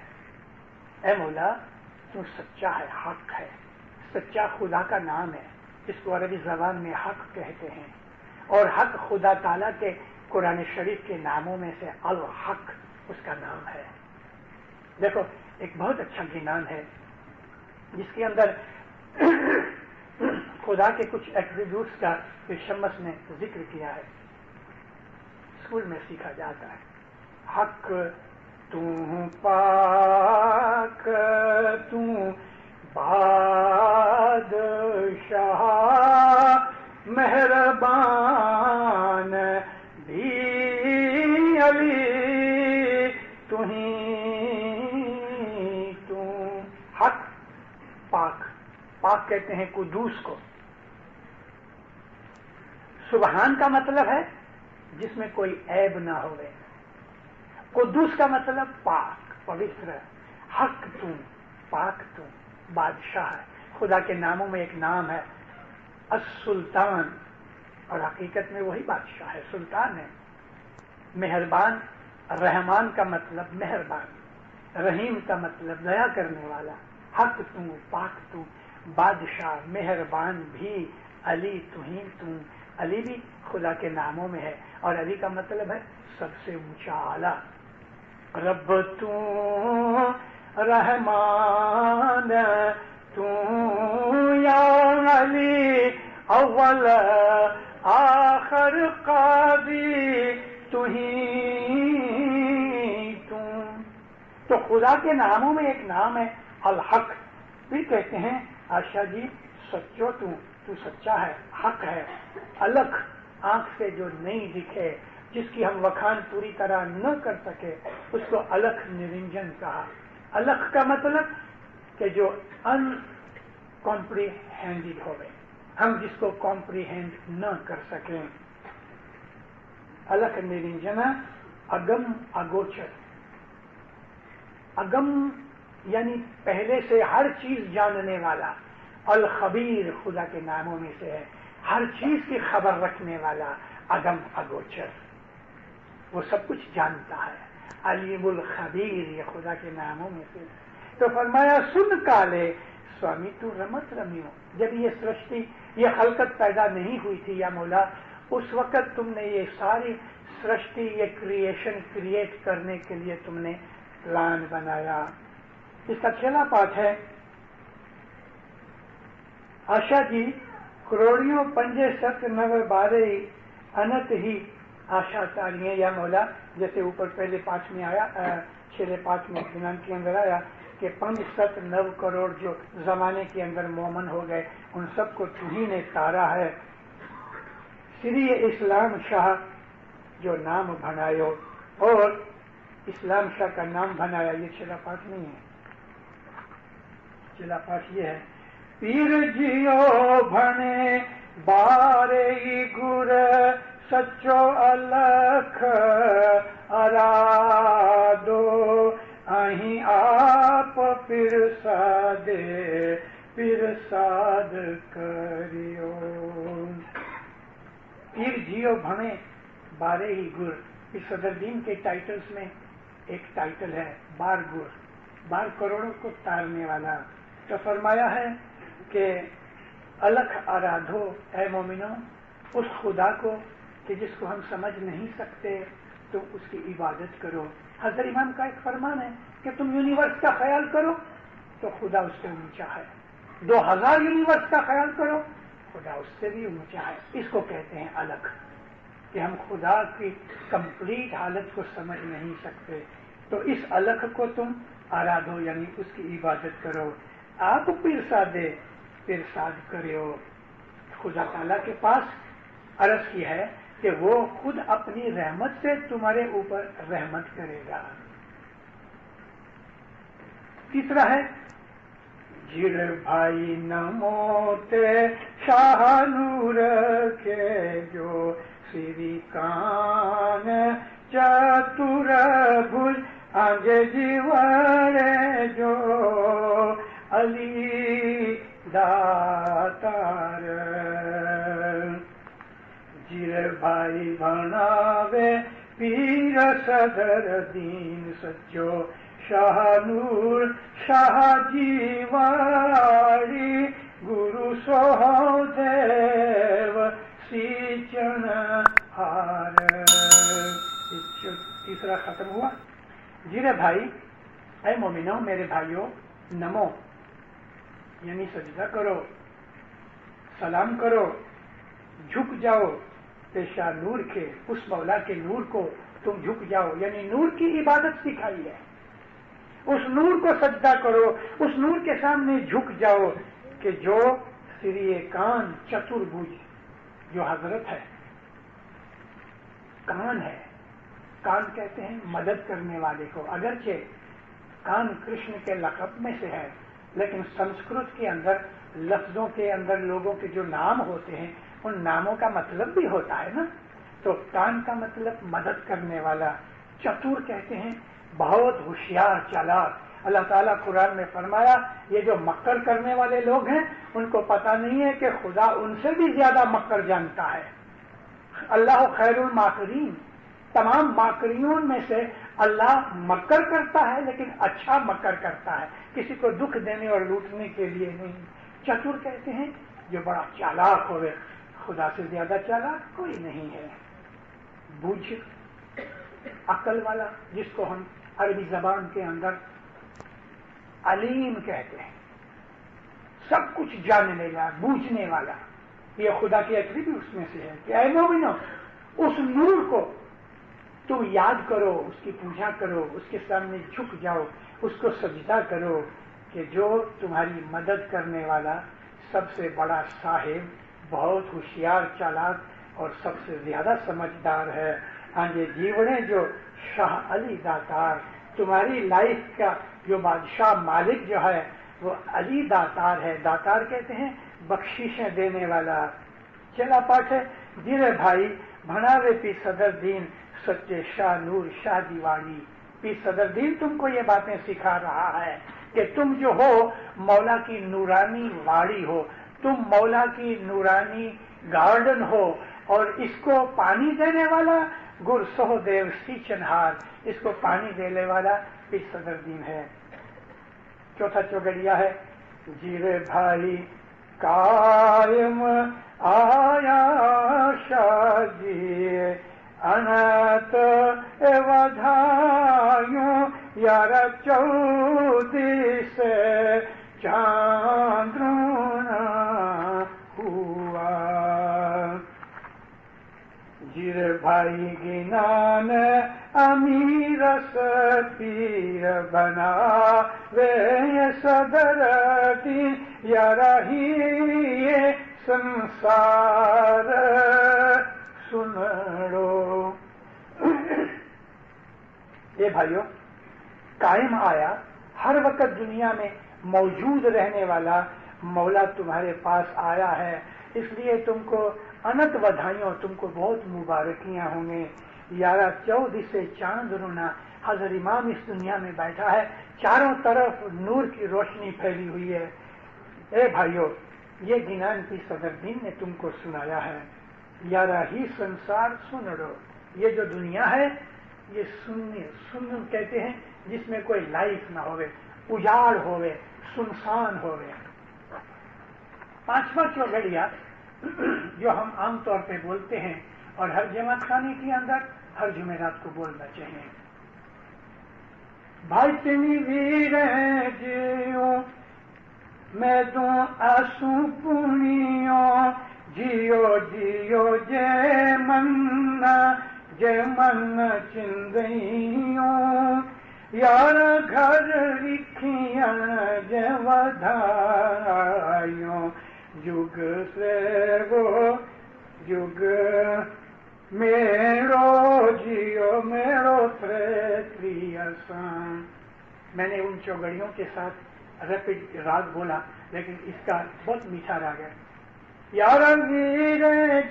ऐ मौला तू सच्चा है, हक है। सच्चा खुदा का नाम है, इसको अरबी जबान में हक कहते हैं। और हक खुदा ताला के कुरान शरीफ के नामों में से अल हक उसका नाम है। देखो एक बहुत अच्छा गिनान है जिसके अंदर खुदा के कुछ एट्रीब्यूट्स का शम्स ने जिक्र किया है, स्कूल में सीखा जाता है। हक तू पाक, तू बादशाह, मेहरबान भी अली तू ही तू। हक पाक, पाक कहते हैं कुदूस को। सुबहान का मतलब है जिसमें कोई ऐब ना होवे, कुदूस का मतलब पाक, पवित्र। हक तू, पाक तू, बादशाह है। खुदा के नामों में एक नाम है अस-सुल्तान, और हकीकत में वही बादशाह है, सुल्तान है। मेहरबान, रहमान का मतलब मेहरबान, रहीम का मतलब दया करने वाला। हक तू, पाक तू, बादशाह, मेहरबान भी, अली तू ही तू। अली भी खुदा के नामों में है और अली का मतलब है सबसे ऊंचा आला। रब तू रहमान तू या अली अव्वल आखिर कादी तू ही तू। तो खुदा के नामों में एक नाम है अल हक। फिर कहते हैं आशा जी सच्चो तू सच्चा है, हक है, अलग आंख से जो नहीं दिखे, जिसकी हम वखान पूरी तरह न कर सके, उसको अलख निरंजन कहा। अलख का मतलब कि जो अनकॉम्प्रीहेंडेड होवे, हम जिसको कॉम्प्रीहेंड न कर सकें। अलख निरंजन अगम अगोचर। अगम यानी पहले से हर चीज जानने वाला। अल खबीर खुदा के नामों में से है, हर चीज की खबर रखने वाला। अगम अगोचर, वो सब कुछ जानता है। अलीमुल खबीर ये खुदा के नामों में से। तो फरमाया सुन काले स्वामी तू रमत रमियो। जब ये सृष्टि ये खलकत पैदा नहीं हुई थी या मौला, उस वक्त तुमने ये सारी सृष्टि ये क्रिएशन क्रिएट करने के लिए तुमने प्लान बनाया। इसका 6वां पाठ है आशा जी करोड़ियों पंजे सत नव बारे अनंत ही आशा तारिये या मौला। जैसे ऊपर पहले पाठ में आया, 6वें पाठ में दिनांक के अंदर आया कि 5 सत 9 करोड़ जो जमाने के अंदर मोमन हो गए, उन सबको तुम्ही ने तारा है। श्री इस्लाम शाह जो नाम बनायो, और इस्लाम शाह का नाम बनाया। ये 6वां पाठ नहीं है, 6वां पाठ ये है पीर जियो भने बारे गुर सच्चो अलख अरादो अहीं आप फिर साद करियो। पीर जियो भने बारे ही गुर। इस सदरदीन के टाइटल्स में एक टाइटल है बार गुर, 12 करोड़ों को तारने वाला। तो फरमाया है कि अलख आराधो ऐ मोमिनो, उस खुदा को कि जिसको हम समझ नहीं सकते, तो उसकी इबादत करो। हज़रत इमाम का एक फरमान है कि तुम यूनिवर्स का ख्याल करो तो खुदा उससे ऊंचा है, 2000 यूनिवर्स का ख्याल करो खुदा उससे भी ऊंचा है। इसको कहते हैं अलख, कि हम खुदा की कंप्लीट हालत को समझ नहीं सकते। तो इस अलख को तुम आराधो यानी उसकी इबादत करो। आप पिरसाद करो। खुदा ताला के पास अर्ज की है कि वो खुद अपनी रहमत से तुम्हारे ऊपर रहमत करेगा। तीसरा है जिर भाई नमोते शाहनूर के जो श्री कान चतुर भुज आगे जीवरे जो अली दातार। जिर भाई भणावे पीर सदर दीन सच्चो शाहनूर शाह जीवाड़ी गुरु सोहदेव सीचन हार। तीसरा खत्म हुआ। जिरे भाई ऐ मोमिनो मेरे भाइयों, नमो यानी सजदा करो, सलाम करो, झुक जाओ पेशा नूर के, उस मौला के नूर को तुम झुक जाओ, यानी नूर की इबादत सिखाई है। उस नूर को सजदा करो, उस नूर के सामने झुक जाओ कि जो सिरिये कान चतुर्भुज, जो हजरत है, कान है। कान कहते हैं मदद करने वाले को। अगरचे कान कृष्ण के लक़ब में से है, लेकिन संस्कृत के अंदर लफ्जों के अंदर लोगों के जो नाम होते हैं, उन नामों का मतलब भी होता है ना। तो कान का मतलब मदद करने वाला। चतुर कहते हैं बहुत होशियार, चालाक। अल्लाह ताला कुरान में फरमाया ये जो मक्कर करने वाले लोग हैं उनको पता नहीं है कि खुदा उनसे भी ज्यादा मक्कर जानता है। अल्लाह खैरुल माकरीन, तमाम माकरियों में से अल्लाह मक्कर करता है, लेकिन अच्छा मक्कर करता है, किसी को दुख देने और लूटने के लिए नहीं। चतुर कहते हैं जो बड़ा चालाक होवे, खुदा से ज्यादा चालाक कोई नहीं है। बूझ, अकल वाला, जिसको हम عربی زبان کے اندر علیم کہتے ہیں، سب کچھ جاننے والا، بوجھنے والا. یہ خدا کی ایٹریبیوٹ بھی اس میں سے ہے کہ اے مومنو، اس نور کو تم یاد کرو، اس کی پوجا کرو، اس کے سامنے جھک جاؤ، اس کو سجدہ کرو کہ جو تمہاری مدد کرنے والا، سب سے بڑا صاحب، بہت ہوشیار چالاک اور سب سے زیادہ سمجھدار ہے. ہاں جی، جیوڑے جو شاہ علی داتار، تمہاری لائف کا جو بادشاہ مالک جو ہے وہ علی داتار ہے. داتار کہتے ہیں بخشیشیں دینے والا. چلا پاٹ ہے، دیرے بھائی بھناوے پی صدر دین سچے شاہ نور شاہ دیوانی. پی صدر دین تم کو یہ باتیں سکھا رہا ہے کہ تم جو ہو مولا کی نورانی واڑی ہو، تم مولا کی نورانی گارڈن ہو، اور اس کو پانی دینے والا گر سہو دیو سیچنہار، اس کو پانی دینے والا پی صدر دین ہے. چوتھا چوگڑیا ہے، جیرے بھائی قائم آیا شادی انت ودھایوں یار چودی سے چاند رونا ہوا. جیر بھائی گنان امیر پیر بنا وے صدر دین یار ہی سنسار سنڑو. یہ بھائیو، قائم آیا، ہر وقت دنیا میں موجود رہنے والا مولا تمہارے پاس آیا ہے. اس لیے تم کو انت بدھائیوں، تم کو بہت مبارکیاں ہوں گے. یارہ چودہ سے چاند رونا. حضرت امام اس دنیا میں بیٹھا ہے، چاروں طرف نور کی روشنی پھیلی ہوئی ہے. اے بھائیو، یہ گنان کی صدر دین نے تم کو سنایا ہے. یارہ ہی سنسار سنڑو. یہ جو دنیا ہے یہ سن کہتے ہیں جس میں کوئی لائف نہ ہوئے، اجاڑ ہوئے، سنسان ہوئے. پانچواں چوگڑیا جو ہم عام طور پہ بولتے ہیں اور ہر جماعت خانے کے اندر ہر جمعرات کو بولنا چاہیے. بھائی تنی ویر جیو میں دوں آسو پونیوں، جیو جیو جے من چندیوں، یار گھر رکھیاں جے ودھائیوں، جگ سے وہ جگ میرو جیو میرو تریسان. میں نے ان چوگڑیوں کے ساتھ ریپڈ راگ بولا، لیکن اس کا بہت میٹھا راگ ہے. یار ویر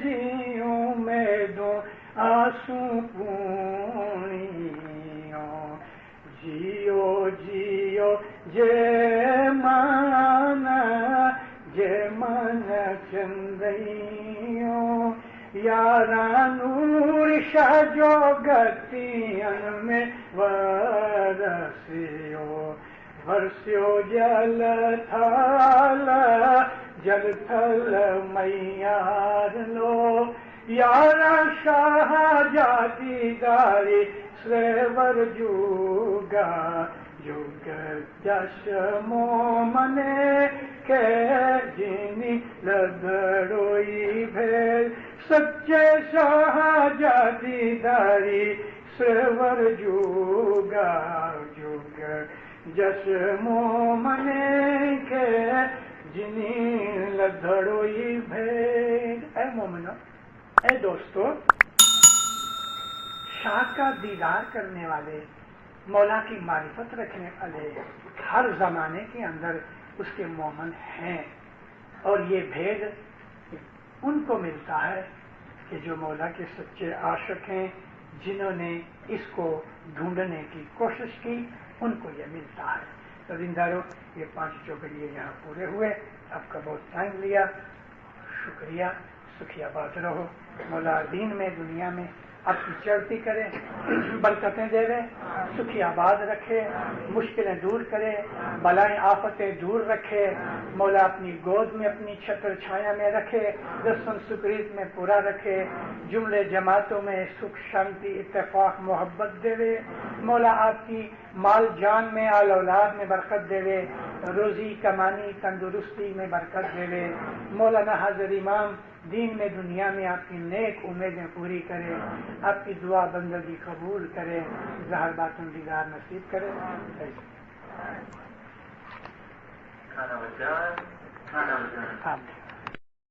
جیوں میں دو آسو پونیوں، جیو جیو جے من چندیوں، یارا نور شاہ جو گتین میں ورسیو جل تھل میار لو، یارا شاہ جاتی داری سرور جوگا، جگ جش مومنے کے جنی لدڑوئی بھیل، سچے شاہ جاتی داری سرور جوگا، جگ جش مومنے کے جنی لدڑوئی بھیل. اے مومنو، اے دوستو، شاہ کا دیدار کرنے والے، مولا کی معرفت رکھنے والے ہر زمانے کے اندر اس کے مومن ہیں. اور یہ بھید ان کو ملتا ہے کہ جو مولا کے سچے عاشق ہیں، جنہوں نے اس کو ڈھونڈنے کی کوشش کی، ان کو یہ ملتا ہے. تو زندارو، یہ 5 چوگڑیے یہاں پورے ہوئے. آپ کا بہت ٹائم لیا، شکریہ. سکھی آباد رہو. مولا دین میں دنیا میں آپ کی چڑھتی کرے، برکتیں دے دے، سکھی آباد رکھے، مشکلیں دور کرے، بلائیں آفتیں دور رکھے، مولا اپنی گود میں اپنی چھتر چھایا میں رکھے، رسم سکریت میں پورا رکھے، جملے جماعتوں میں سکھ شانتی اتفاق محبت دے دے، مولا آپ کی مال جان میں آل اولاد میں برکت دے دے، روزی کمانی تندرستی میں برکت دے دے، مولانا حاضر امام دین میں دنیا میں آپ کی نیک امیدیں پوری کرے، آپ کی دعا بندگی قبول کرے، ظاہر باطن دیدار نصیب کرے۔ کھانا بچا